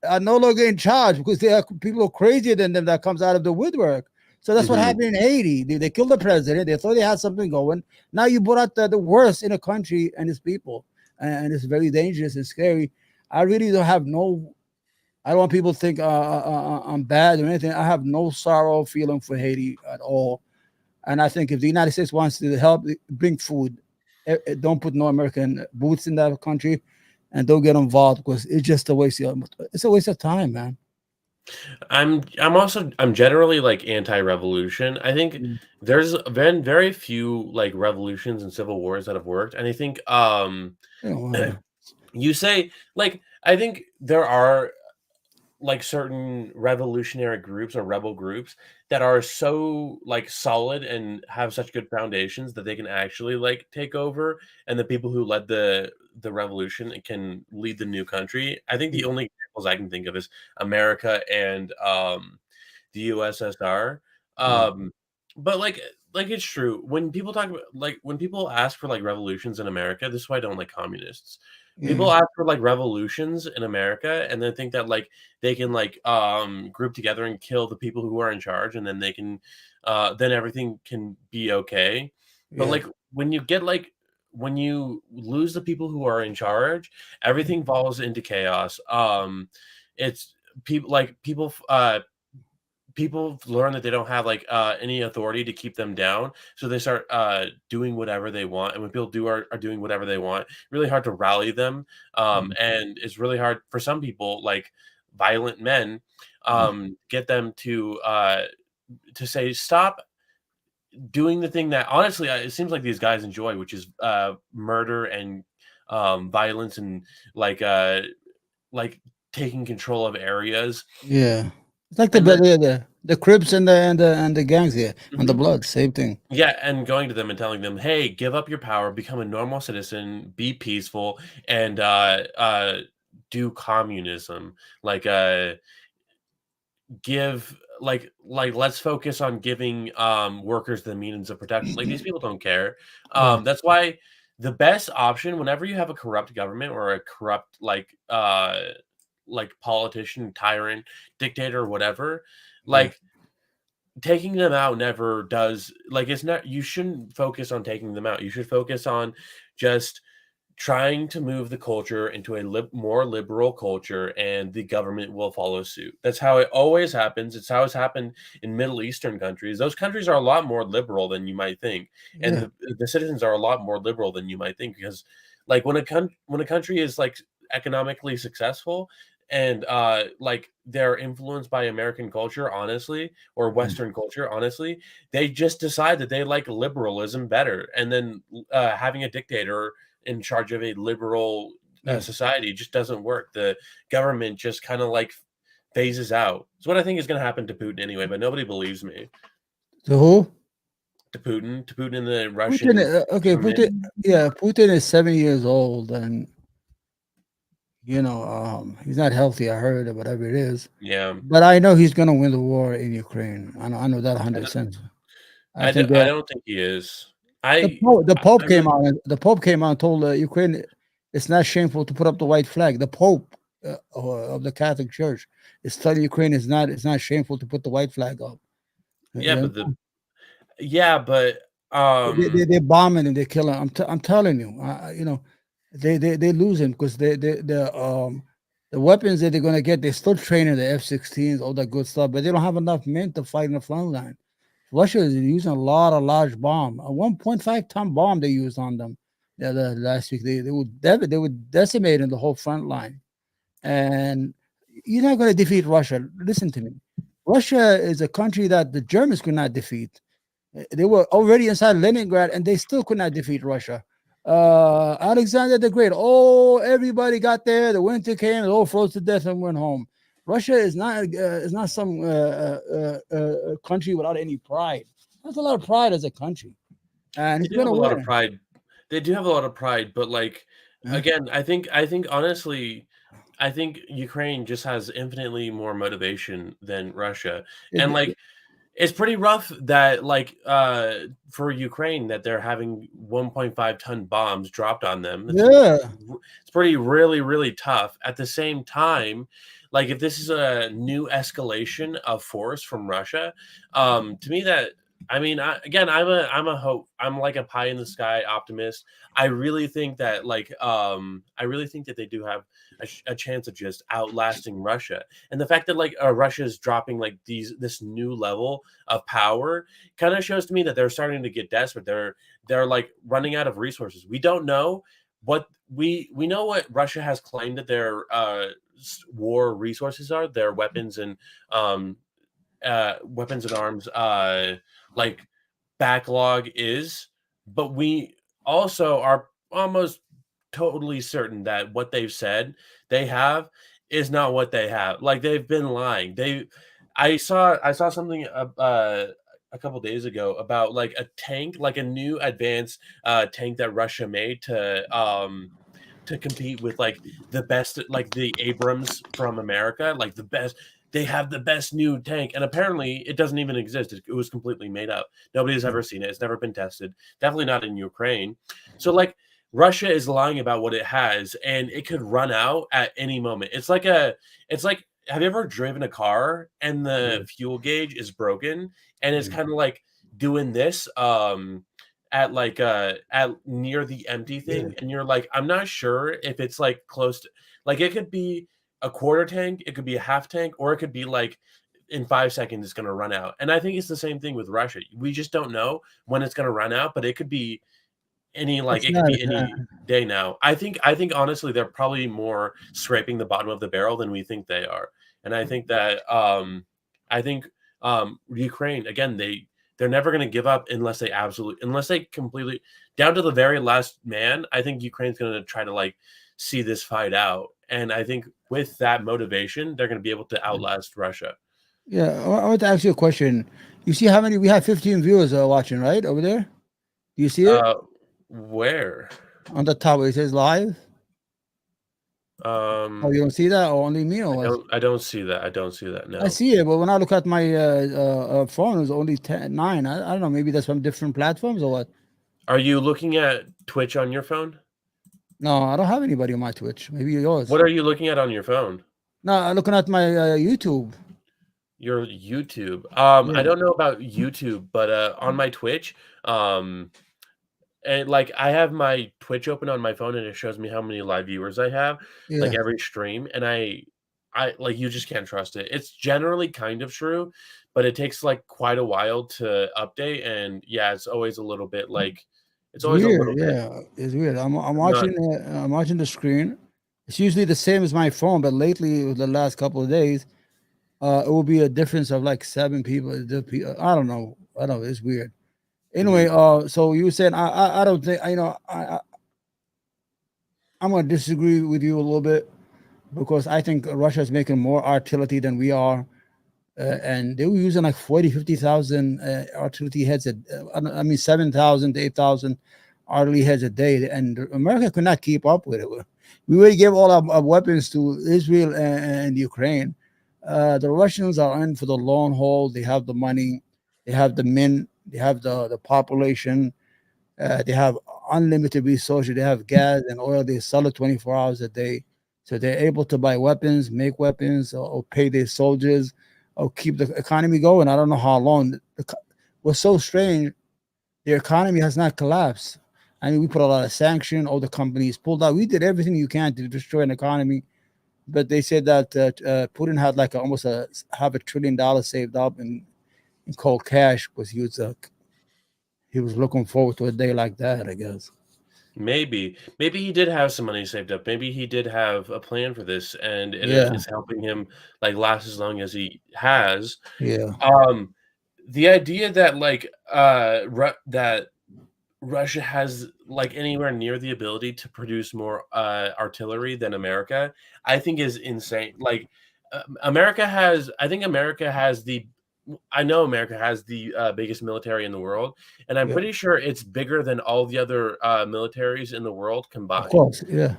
are no longer in charge because they are people crazier than them that comes out of the woodwork. So that's what happened in Haiti. They killed the president. They thought they had something going. Now you brought out the worst in a country and its people, and it's very dangerous and scary. I really don't have I don't want people to think I'm bad or anything. I have no sorrow feeling for Haiti at all. And I think if the United States wants to help bring food, don't put no American boots in that country. And don't get involved because it's just a waste of time, man. I'm generally like anti-revolution. I think there's been very few like revolutions and civil wars that have worked. And I think you say, like, I think there are like certain revolutionary groups or rebel groups that are so like solid and have such good foundations that they can actually like take over, and the people who led the revolution can lead the new country. I think the only examples I can think of is America and the USSR. But like it's true when people talk about when people ask for like revolutions in America. This is why I don't like communists. People ask for like revolutions in America and then think that like they can like group together and kill the people who are in charge, and then they can then everything can be okay. But like when you lose the people who are in charge, everything falls into chaos. It's people learn that they don't have like any authority to keep them down, so they start doing whatever they want. And when people are doing whatever they want, really hard to rally them, and it's really hard for some people, like violent men, get them to say stop doing the thing that honestly it seems like these guys enjoy, which is murder and violence and like taking control of areas. Yeah, it's like And then the Crips and the gangs here and the Mhm. Bloods, same thing. Yeah, and going to them and telling them, "Hey, give up your power, become a normal citizen, be peaceful, and do communism." Like, give let's focus on giving workers the means of protection. Like these people don't care. Yeah, That's why the best option whenever you have a corrupt government or a corrupt like politician, tyrant, dictator, whatever, yeah, like taking them out never does like it's not you shouldn't focus on taking them out. You should focus on just trying to move the culture into a more liberal culture and the government will follow suit. That's how it always happens. It's how it's happened in Middle Eastern countries. Those countries are a lot more liberal than you might think. And yeah. the citizens are a lot more liberal than you might think because like when a country is like economically successful and like they're influenced by American culture honestly or Western culture honestly, they just decide that they like liberalism better and then having a dictator in charge of a liberal Yeah. society just doesn't work. The government just kind of like phases out. It's what I think is going to happen to Putin anyway, but nobody believes me. So who? To Putin and the Putin. Russian Okay, government. Putin. Yeah, Putin is 7 years old, and he's not healthy. I heard or whatever it is, Yeah, but I know he's gonna win the war in Ukraine. I know that 100%. I think I that don't think he is. the Pope I came really out. The Pope came out and told Ukraine it's not shameful to put up the white flag. The Pope of the Catholic Church is telling Ukraine it's not shameful to put the white flag up. yeah, Yeah, but they bombing and they killing. I'm telling you, they losing because the weapons that they're gonna get, they're still training the F-16s, all that good stuff, but they don't have enough men to fight in the front line. Russia is using a lot of large bomb, a 1.5-ton bomb they used on them the last week. They would decimate in the whole front line, and you're not gonna defeat Russia. Listen to me, Russia is a country that the Germans could not defeat. They were already inside Leningrad, and they still could not defeat Russia. Alexander the Great. Oh, everybody got there. The winter came. They all froze to death and went home. Russia is not some country without any pride. That's a lot of pride as a country, and they he's do have gonna a lot of win. pride. They do have a lot of pride, but like Huh? again, I think honestly, I think Ukraine just has infinitely more motivation than Russia. And It- like it's pretty rough that like for Ukraine that they're having 1.5-ton bombs dropped on them. yeah, It's pretty really tough. At the same time, like if this is a new escalation of force from Russia, to me that I mean, again, I'm a hope. I'm like a pie in the sky optimist. I really think that I really think that they do have a chance of just outlasting Russia. And the fact that like Russia is dropping like this new level of power kind of shows to me that they're starting to get desperate. They're like running out of resources. We don't know what we know what Russia has claimed that their war resources are, their um weapons and arms like backlog is, but we also are almost totally certain that what they've said they have is not what they have. Like they've been lying. I saw something a couple days ago about like a tank, like a new advanced tank that Russia made to compete with like the best, like the Abrams from America, like the best. They have the best new tank, and apparently it doesn't even exist. It was completely made up. Nobody's ever seen it. It's never been tested. Definitely not in Ukraine. So like Russia is lying about what it has, and it could run out at any moment. It's like have you ever driven a car and the fuel gauge is broken and it's kind of like doing this at near the empty thing and you're like I'm not sure if it's like close to like it could be a quarter tank, it could be a half tank, or it could be like in 5 seconds it's going to run out. And I think it's the same thing with Russia. We just don't know when it's going to run out, but it could be it's it could not. be any day now. I think honestly they're probably more scraping the bottom of the barrel than we think they are. And I think that I think Ukraine again they're never going to give up unless they completely down to the very last man. I think Ukraine's going to try to like see this fight out, and I think with that motivation, they're going to be able to outlast Russia. Yeah, I want to ask you a question. You see how many we have? 15 viewers watching, right over there. Do you see it Where? on the top? Where it says live. Oh, you don't see that, or only me? Or I don't see that. I don't see that. No, I see it, but when I look at my phone, it's only 9. I don't know. Maybe that's from different platforms or what. Are you looking at Twitch on your phone? No, I don't have anybody on my Twitch. Maybe yours. What are you looking at on your phone? No, I'm looking at my YouTube. Your YouTube. Yeah. I don't know about YouTube, but on my Twitch, and like I have my Twitch open on my phone, and it shows me how many live viewers I have, like Yeah. every stream, and I like you just can't trust it. It's generally kind of true, but it takes like quite a while to update, and yeah, it's always a little bit like it's always a little Weird. bit Yeah, it's weird. I'm not. watching the screen. It's usually the same as my phone, but lately, the last couple of days, it will be a difference of like 7 people. I don't know. It's weird. Anyway, so you said I don't think I'm gonna disagree with you a little bit because I think Russia is making more artillery than we are, and they were using like 50,000 artillery heads. I mean 7,000 to 8,000 artillery heads a day, and America could not keep up with it. We already gave all our weapons to Israel and Ukraine. The Russians are in for the long haul. They have the money, they have the men, they have the population, they have unlimited resources, they have gas and oil, they sell it 24 hours a day. So they're able to buy weapons, make weapons, or pay their soldiers, or keep the economy going. I don't know how long. What's so strange, their economy has not collapsed. I mean, we put a lot of sanction, all the companies pulled out. We did everything you can to destroy an economy. But they said that Putin had like almost $500 billion saved up in cold cash because he was looking forward to a day like that, I guess. Maybe he did have some money saved up. Maybe he did have a plan for this, and it Yeah. is helping him like last as long as he has. Yeah. The idea that like that Russia has like anywhere near the ability to produce more artillery than America, I think is insane. Like I know America has the biggest military in the world, and I'm Yeah. pretty sure it's bigger than all the other militaries in the world Of combined. course. Yeah.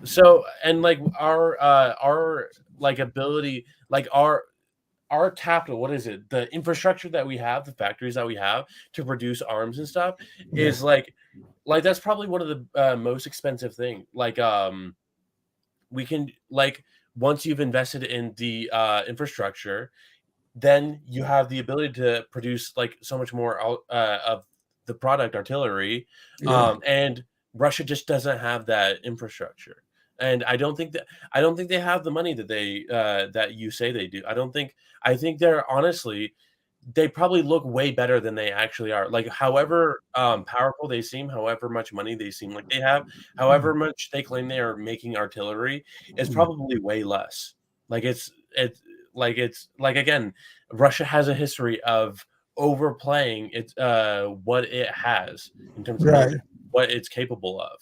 So, and like our like ability, like our capital, what is it? The infrastructure that we have, the factories that we have to produce arms and stuff is like that's probably one of the most expensive thing. Like we can like once you've invested in the infrastructure, then you have the ability to produce like so much more of the product artillery. Yeah. And Russia just doesn't have that infrastructure. And I don't think they have the money that they that you say they do. I think they're honestly, they probably look way better than they actually are. Like however powerful they seem, however much money they seem like they have, however much they claim they are making artillery, is probably way less. Like it's again, Russia has a history of overplaying its what it has in terms of Right. what it's capable of.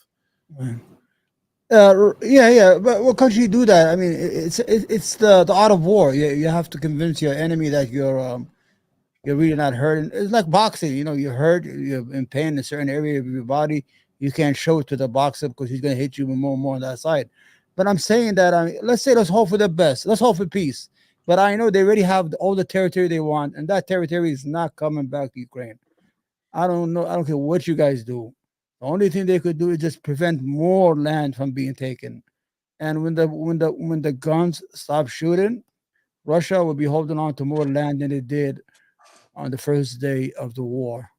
Yeah. But what country do that? I mean, it's the art of war. You have to convince your enemy that you're really not hurting. It's like boxing. You're hurt. You're in pain in a certain area of your body. You can't show it to the boxer because he's going to hit you more and more on that side. But I'm saying that let's hope for the best. Let's hope for peace. But I know they already have all the territory they want, and that territory is not coming back to Ukraine. I don't know. I don't care what you guys do. The only thing they could do is just prevent more land from being taken. And when the guns stop shooting, Russia will be holding on to more land than it did on the first day of the war.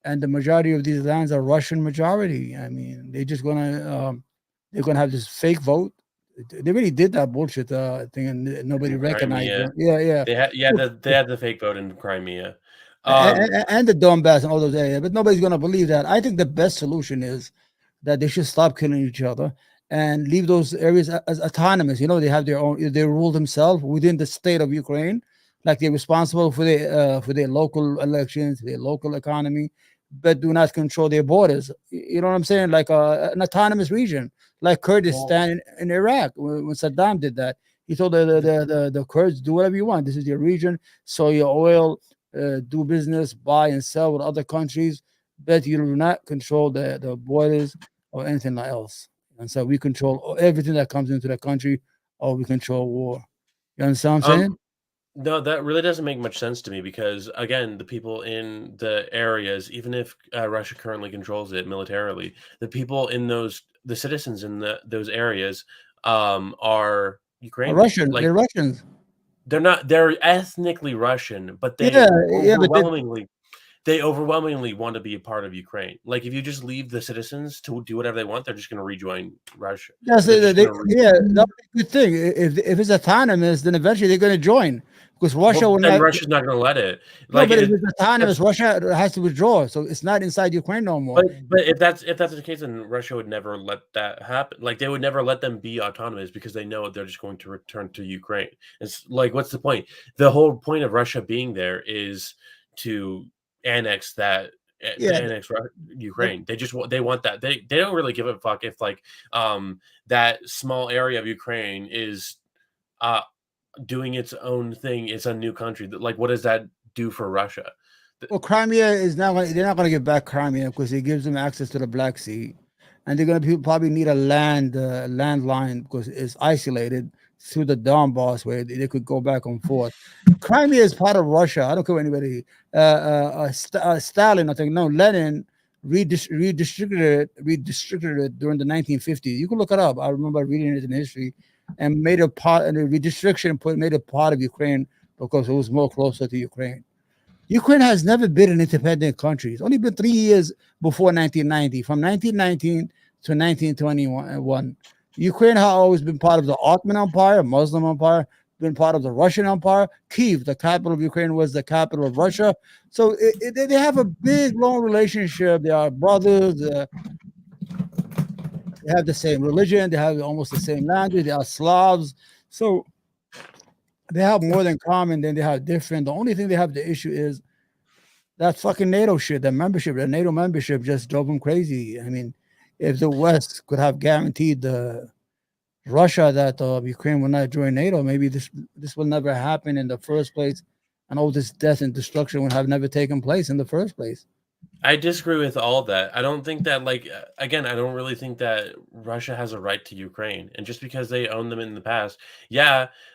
And the majority of these lands are Russian majority. I mean, they're gonna have this fake vote. They really did that bullshit thing, and nobody recognized Crimea. it. Yeah. They had the fake vote in Crimea. And the Donbass and all those areas, but nobody's going to believe that. I think the best solution is that they should stop killing each other and leave those areas as autonomous. They have their own, they rule themselves within the state of Ukraine. like they're responsible for their local elections, their local economy, but do not control their borders. You know what I'm saying? Like an autonomous region, like Kurdistan in Iraq. When Saddam did that, he told the Kurds, do whatever you want. This is your region. Sow your oil, do business, buy and sell with other countries, but you do not control the borders or anything else. And so we control everything that comes into the country, or we control war. You understand what I'm saying? No, that really doesn't make much sense to me because, again, the people in the areas, even if Russia currently controls it militarily, the people in the citizens in those areas are Ukrainian. Russian, Like they're Russians. they're ethnically Russian, but they Yeah, but they overwhelmingly want to be a part of Ukraine. Like if you just leave the citizens to do whatever they want, they're just going to rejoin Russia. that's that's a good thing. If it's autonomous, then eventually they're going to join because Russia will then not. Russia's not going to let it. No, Like but if it's autonomous, Russia has to withdraw, so it's not inside Ukraine no more. But if that's the case, then Russia would never let that happen. Like they would never let them be autonomous because they know they're just going to return to Ukraine. It's like, what's the point? The whole point of Russia being there is to annex that. To annex Ukraine. They want that. They don't really give a fuck if like that small area of Ukraine is doing its own thing. It's a new country. Like what does that do for Russia? Well, Crimea is not. They're not going to give back Crimea because it gives them access to the Black Sea, and they're going to probably need a landline because it's isolated through the Donbass where they could go back and forth. Crimea is part of Russia. I don't care what anybody. Stalin, I think no, Lenin redistributed it during the 1950s. You can look it up. I remember reading it in history, and made a part. And the redistribution made it part of Ukraine because it was more closer to Ukraine. Ukraine has never been an independent country. It's only been 3 years before 1990. From 1919 to 1921, Ukraine has always been part of the Ottoman Empire, Muslim Empire, been part of the Russian Empire. Kyiv, the capital of Ukraine, was the capital of Russia. So they have a big, long relationship. They are brothers. They have the same religion. They have almost the same language. They are Slavs. So they have more than common than they have different. The only thing they have the issue is that fucking NATO shit, the NATO membership just drove them crazy. I mean, if the West could have guaranteed Russia that Ukraine will not join NATO, maybe this will never happen in the first place, and all this death and destruction would have never taken place in the first place. I disagree with all of that. I don't think that, like, again, I don't really think that Russia has a right to Ukraine. And just because they owned them in the past,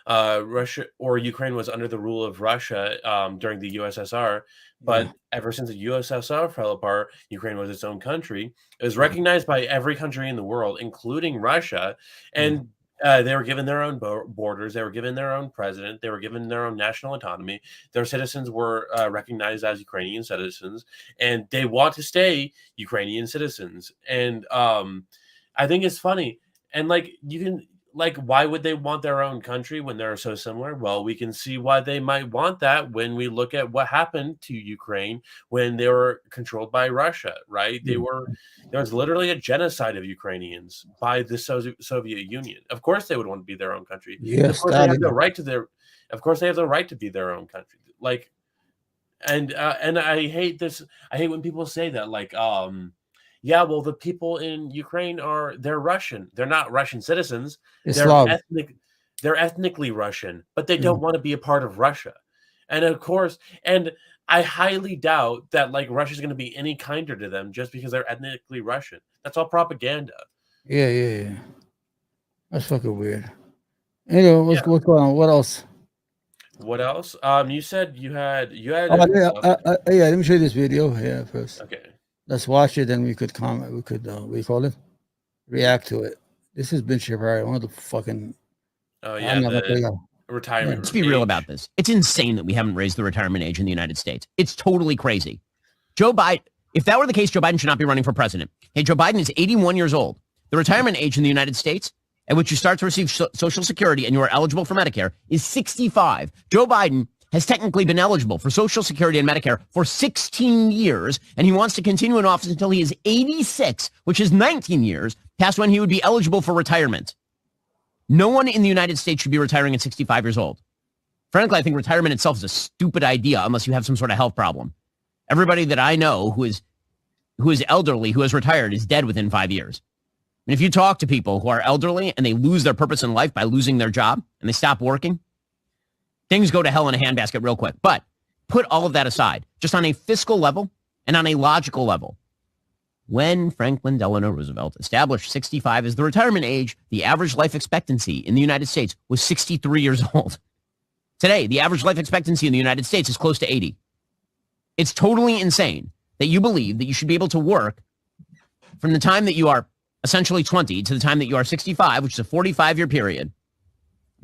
Russia or Ukraine was under the rule of Russia during the USSR. But ever since the USSR fell apart, Ukraine was its own country. It was recognized by every country in the world, including Russia. And they were given their own borders. They were given their own president. They were given their own national autonomy. Their citizens were recognized as Ukrainian citizens, and they want to stay Ukrainian citizens. And I think it's funny. And like you can, like, why would they want their own country when they're so similar? Well, we can see why they might want that when we look at what happened to Ukraine when they were controlled by Russia, right? There was literally a genocide of Ukrainians by the Soviet Union. Of course they would want to be their own country. Yes, of course they have the right to be their own country. Like, and I hate this. I hate when people say that, like, yeah, well, the people in Ukraine they're Russian. They're not Russian citizens. They're ethnically Russian, but they don't want to be a part of Russia. And of course, and I highly doubt that like Russia's going to be any kinder to them just because they're ethnically Russian. That's all propaganda. Yeah. That's fucking weird. Anyway, what's going on? What else? What else? You said you had. Let me show you this video here first. Okay. Let's watch it, then we could comment. We could, react to it. This has been Shibari, one of the fucking. Oh yeah, the retirement. Let's be real about this. It's insane that we haven't raised the retirement age in the United States. It's totally crazy. Joe Biden. If that were the case, Joe Biden should not be running for president. Hey, Joe Biden is 81 years old. The retirement age in the United States, at which you start to receive Social Security and you are eligible for Medicare, is 65. Joe Biden has technically been eligible for Social Security and Medicare for 16 years, and he wants to continue in office until he is 86, which is 19 years past when he would be eligible for retirement. No one in the United States should be retiring at 65 years old. Frankly, I think retirement itself is a stupid idea unless you have some sort of health problem. Everybody that I know who is elderly, who has retired, is dead within 5 years. And if you talk to people who are elderly and they lose their purpose in life by losing their job and they stop working, things go to hell in a handbasket real quick. But put all of that aside, just on a fiscal level and on a logical level. When Franklin Delano Roosevelt established 65 as the retirement age, the average life expectancy in the United States was 63 years old. Today, the average life expectancy in the United States is close to 80. It's totally insane that you believe that you should be able to work from the time that you are essentially 20 to the time that you are 65, which is a 45-year period,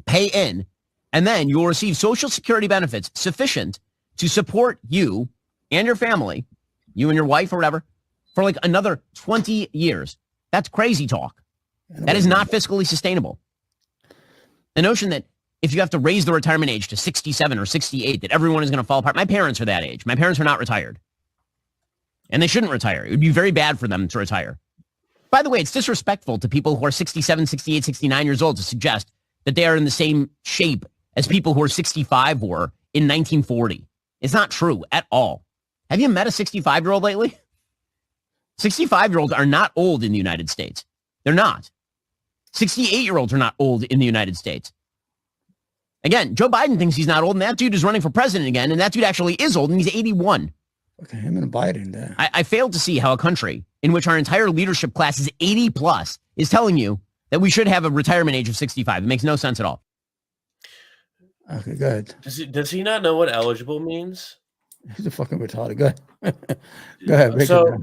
pay in, and then you will receive Social Security benefits sufficient to support you and your family, you and your wife or whatever, for like another 20 years. That's crazy talk. That is not fiscally sustainable. The notion that if you have to raise the retirement age to 67 or 68, that everyone is going to fall apart. My parents are that age. My parents are not retired. And they shouldn't retire. It would be very bad for them to retire. By the way, it's disrespectful to people who are 67, 68, 69 years old to suggest that they are in the same shape as people who are 65 were in 1940. It's not true at all. Have you met a 65-year-old lately? 65-year-olds are not old in the United States. They're not. 68-year-olds are not old in the United States. Again, Joe Biden thinks he's not old, and that dude is running for president again, and that dude actually is old, and he's 81. Okay, him and Biden there. I failed to see how a country in which our entire leadership class is 80 plus is telling you that we should have a retirement age of 65. It makes no sense at all. Okay, go ahead. Does he not know what eligible means? He's a fucking retarded. Go ahead. Go ahead. Break it down.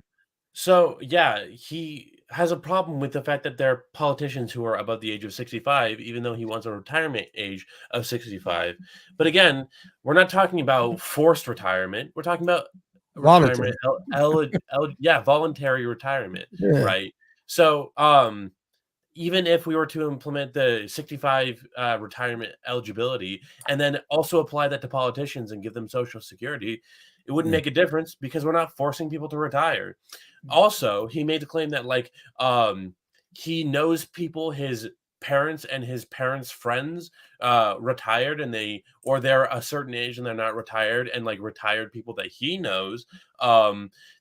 So yeah, he has a problem with the fact that there are politicians who are above the age of 65, even though he wants a retirement age of 65. But again, we're not talking about forced retirement. We're talking about Voluntary. voluntary retirement, Yeah. right? So even if we were to implement the 65 retirement eligibility and then also apply that to politicians and give them Social Security, it wouldn't make a difference because we're not forcing people to retire. Also, he made the claim that he knows people, his parents and his parents' friends retired and they're a certain age and they're not retired, and like retired people that he knows,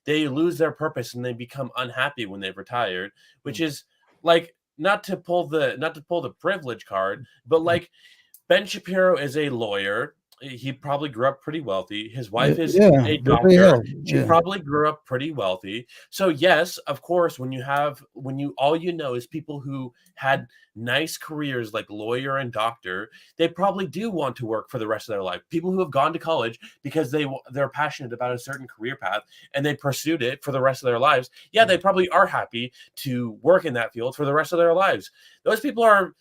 they lose their purpose and they become unhappy when they've retired, which is like not to pull the privilege card, but like Ben Shapiro is a lawyer. He probably grew up pretty wealthy. His wife is a doctor. She probably grew up pretty wealthy. So yes, of course, when you all you know is people who had nice careers like lawyer and doctor, they probably do want to work for the rest of their life. People who have gone to college because they're passionate about a certain career path and they pursued it for the rest of their lives. Yeah, they probably are happy to work in that field for the rest of their lives. Those people are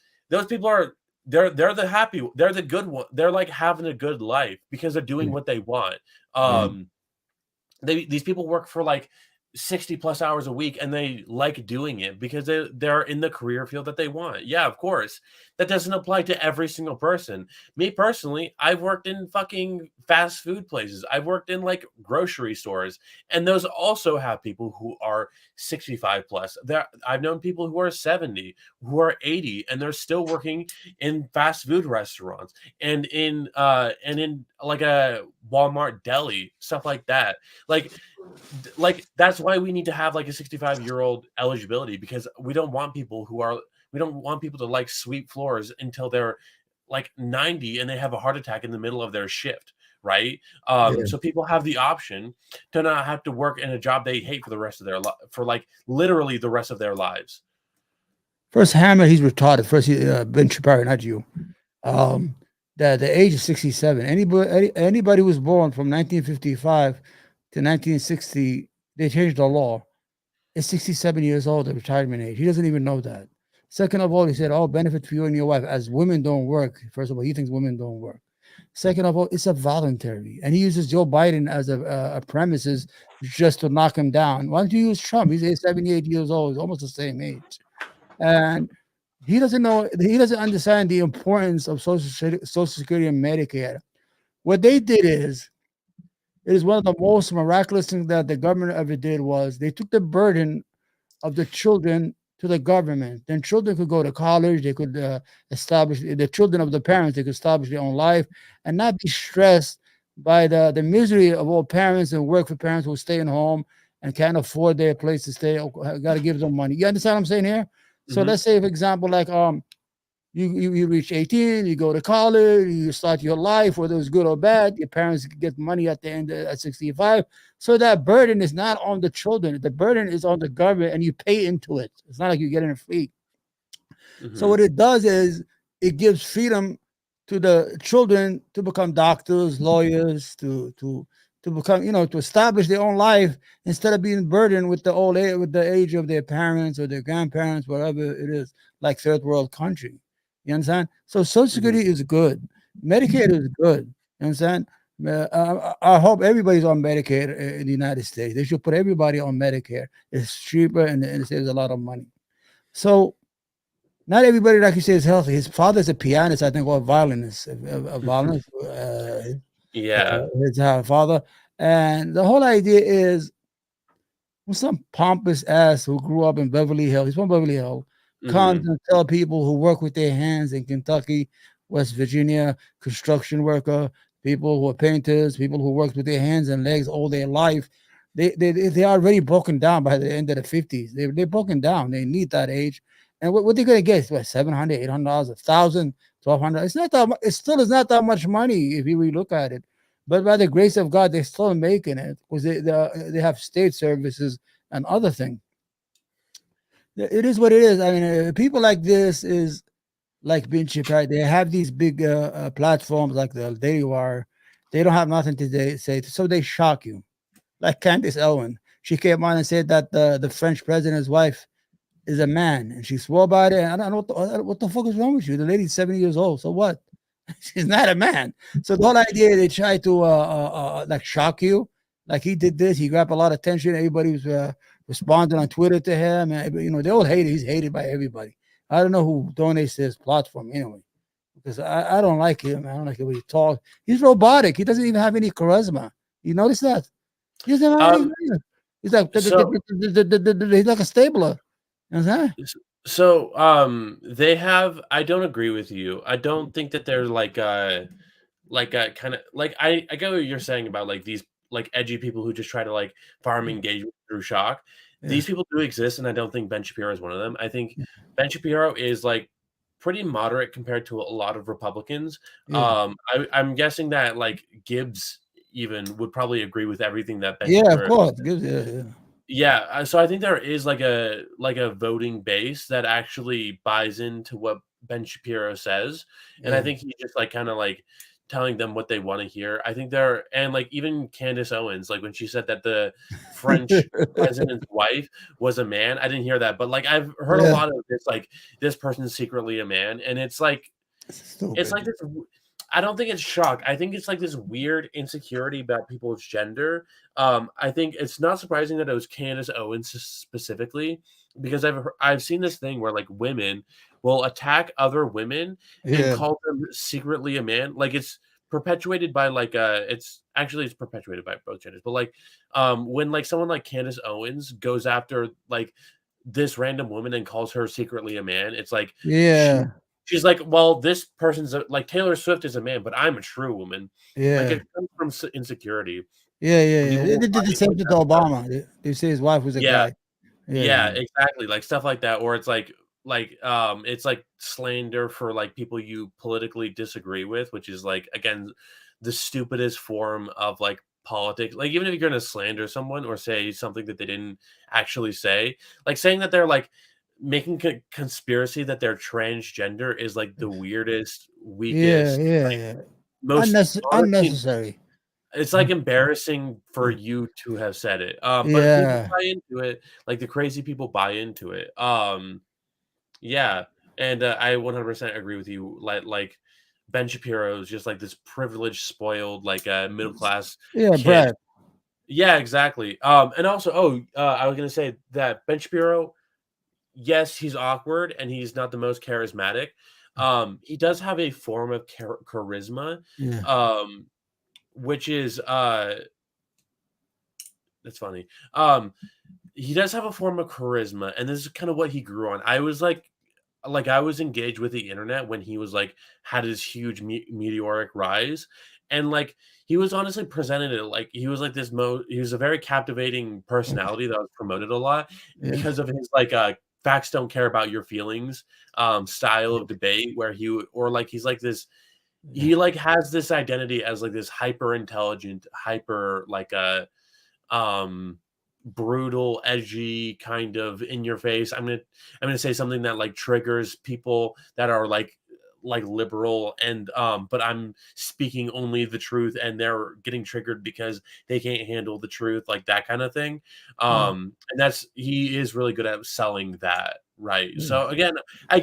they're the happy, they're the good one. They're like having a good life because they're doing what they want. These people work for like 60 plus hours a week and they like doing it because they're in the career field that they want. Yeah, of course. That doesn't apply to every single person. Me personally, I've worked in fucking fast food places. I've worked in like grocery stores, and those also have people who are 65 plus. I've known people who are 70, who are 80, and they're still working in fast food restaurants and in like a Walmart deli, stuff like that. Like that's why we need to have like a 65-year-old eligibility, because we don't want people to like sweep floors until they're like 90 and they have a heart attack in the middle of their shift, right? So people have the option to not have to work in a job they hate for the rest of their life, for like literally the rest of their lives. First, Hammer, he's retarded. First, Ben Shapiro, not you. The age of 67. Anybody who was born from 1955 to 1960, they changed the law. It's 67 years old, the retirement age. He doesn't even know that. Second of all, he said, all benefit for you and your wife, as women don't work. First of all, he thinks women don't work. Second of all, it's a voluntary. And he uses Joe Biden as a premises just to knock him down. Why don't you use Trump? He's 78 years old. He's almost the same age. And he doesn't understand the importance of Social Security and Medicare. What they did is, it is one of the most miraculous things that the government ever did, was they took the burden of the children to the government, then children could go to college. They could establish the children of the parents. They could establish their own life and not be stressed by the misery of all parents and work for parents who stay at home and can't afford their place to stay. Got to give them money. You understand what I'm saying here? So let's say, for example, like you reach 18, you go to college, you start your life, whether it's good or bad. Your parents get money at the end at 65. So that burden is not on the children. The burden is on the government, and you pay into it. It's not like you get it free. So what it does is it gives freedom to the children to become doctors, lawyers, to become, to establish their own life instead of being burdened with the old age, with the age of their parents or their grandparents, whatever it is, like third world country. You understand? So Social Security is good. Medicaid is good. You understand? I hope everybody's on Medicare in the United States. They should put everybody on Medicare. It's cheaper and it saves a lot of money. So not everybody, like you say, is healthy. His father's a pianist, I think, or a violinist. His father. And the whole idea is some pompous ass who grew up in Beverly Hills. He's from Beverly Hills. Comes and tell people who work with their hands in Kentucky, West Virginia, construction worker, people who are painters, people who work with their hands and legs all their life, they are already broken down by the end of the 50s. They're broken down. They need that age. And what they're going to get is what, $700, $800, $1,000, $1,200. It's not that. It still is not that much money if you really look at it. But by the grace of God, they're still making it because they have state services and other things. It is what it is. I mean, people like this is like being cheap, right? They have these big platforms like the Daily Wire. They don't have nothing to say, so they shock you. Like Candace Owens, she came on and said that the French president's wife is a man, and she swore by it. And I don't know what the fuck is wrong with you. The lady's 70 years old, so what? She's not a man. So the whole idea, they try to like shock you. Like he did this, he grabbed a lot of attention. Everybody was responding on Twitter to him, and they all hate it. He's hated by everybody. I don't know who donates to his platform anyway, because I don't like him. I don't like the way he talks. He's robotic. He doesn't even have any charisma. You notice that? He doesn't have any charisma. He's like he's like a stabler. So they have. I don't agree with you. I don't think that they're like a kind of like I get what you're saying about like these like edgy people who just try to like farm engagement through shock. Yeah. These people do exist, and I don't think Ben Shapiro is one of them. I think Ben Shapiro is like pretty moderate compared to a lot of Republicans. Yeah. I'm guessing that like Gibbs even would probably agree with everything that Ben Shapiro. Of course. Yeah, so I think there is like a voting base that actually buys into what Ben Shapiro says, and I think he's just like kind of like telling them what they want to hear. I think and like even Candace Owens, like when she said that the French president's wife was a man, I didn't hear that, but like I've heard a lot of this, like this person's secretly a man, and it's like it's like this. I don't think it's shock. I think it's like this weird insecurity about people's gender. I think it's not surprising that it was Candace Owens specifically, because I've seen this thing where like women will attack other women and call them secretly a man. Like it's perpetuated by like it's perpetuated by both genders. But like when like someone like Candace Owens goes after like this random woman and calls her secretly a man, it's like she's like, well, this person's like Taylor Swift is a man, but I'm a true woman. Like it comes from insecurity. They did the same thing to Obama. They say his wife was a guy. Yeah, exactly. Like stuff like that, or it's like slander for like people you politically disagree with, which is like again the stupidest form of like politics. Like even if you're going to slander someone or say something that they didn't actually say, like saying that they're like making conspiracy that they're transgender is like the weirdest, weakest, most unnecessary. It's like embarrassing for you to have said it. But people buy into it, like the crazy people buy into it. Yeah, and I 100% agree with you. Like Ben Shapiro is just like this privileged, spoiled, like middle class. Brad. Yeah, exactly. And also, I was gonna say that Ben Shapiro, yes, he's awkward and he's not the most charismatic. He does have a form of charisma, which is that's funny. he does have a form of charisma, and this is kind of what he grew on. I was like I was engaged with the internet when he was like had his huge meteoric rise, and like he was honestly presented it like he was like this he was a very captivating personality that was promoted a lot Yeah. because of his facts don't care about your feelings style of debate, where he's like this, he like has this identity as like this hyper intelligent, hyper um brutal, edgy, kind of in your face. I'm gonna say something that like triggers people that are like liberal, and but I'm speaking only the truth, and they're getting triggered because they can't handle the truth, like that kind of thing. Yeah. And he is really good at selling that, right? Yeah. So again, I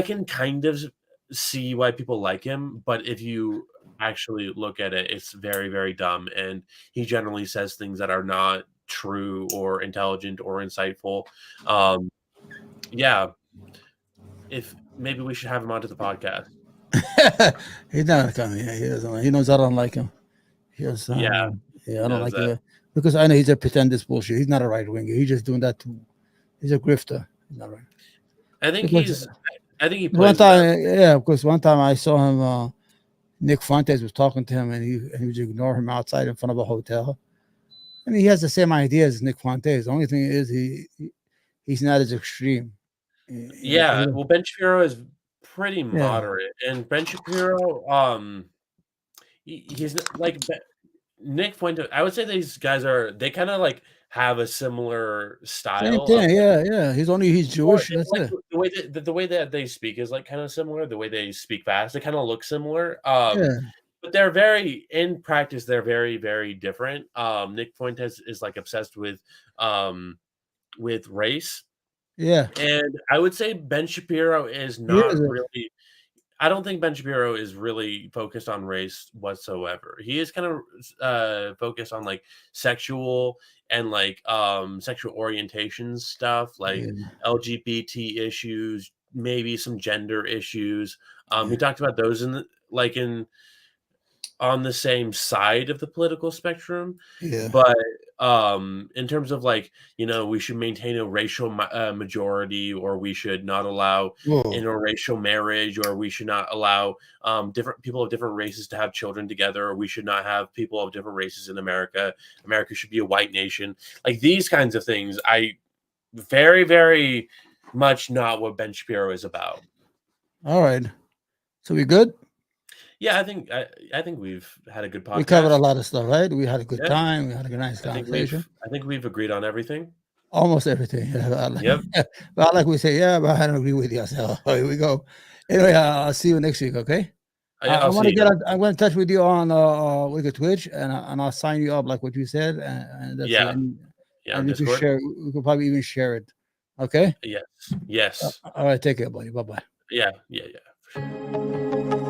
can kind of see why people like him, but if you actually look at it, it's very, very dumb, and he generally says things that are not true or intelligent or insightful. Yeah, if maybe we should have him onto the podcast. He's not coming. Yeah, he doesn't. He knows I don't like him. He does, Yeah, yeah, he I don't knows like that. him because I know he's a pretend this bullshit. He's not a right winger. He's just doing that too. He's a grifter. He's not right. I think Because I think he one plays that. time, yeah, because one time I saw him. Nick Fuentes was talking to him, and he was ignoring him outside in front of a hotel. I mean, he has the same ideas as Nick Fuentes. The only thing is he's not as extreme. Yeah, well, Ben Shapiro is pretty Yeah. moderate, and Ben Shapiro, he's not, Nick Fuentes. I would say these guys they kind of like have a similar Same style of thing. Yeah. He's Or Jewish. That's like it. the way that they speak is like kind of similar. The way they speak fast, they kind of look similar. Yeah. But they're very in practice. They're very, very different. Nick Fuentes is like obsessed with race, Yeah. and I would say Ben Shapiro is He is. not really. I don't think Ben Shapiro is really focused on race whatsoever. He is kind of focused on like sexual and sexual orientation stuff, like Yeah. LGBT issues, maybe some gender issues. He talked about those on the same side of the political spectrum, Yeah. but in terms of we should maintain a racial majority, or we should not allow Whoa. interracial marriage, or we should not allow different people of different races to have children together, or we should not have people of different races in America should be a white nation. Like these kinds of things, I very, very much not what Ben Shapiro is about. All right. So we good? Yeah, I think we've had a good podcast. We covered a lot of stuff, right? We had a good Yeah. time. We had a nice conversation. I think we've agreed on everything. Almost everything. Yep. But like we say, yeah, but I don't agree with you. So here we go. Anyway, I'll see you next week. Okay. I'll want see to you. I'm going to touch with you on with the Twitch, and I'll sign you up like what you said, and that's Yeah. it. Yeah, And on we could Discord. share. We could probably even share it. Okay. Yes. All right. Take care, buddy. Bye bye. Yeah. For sure.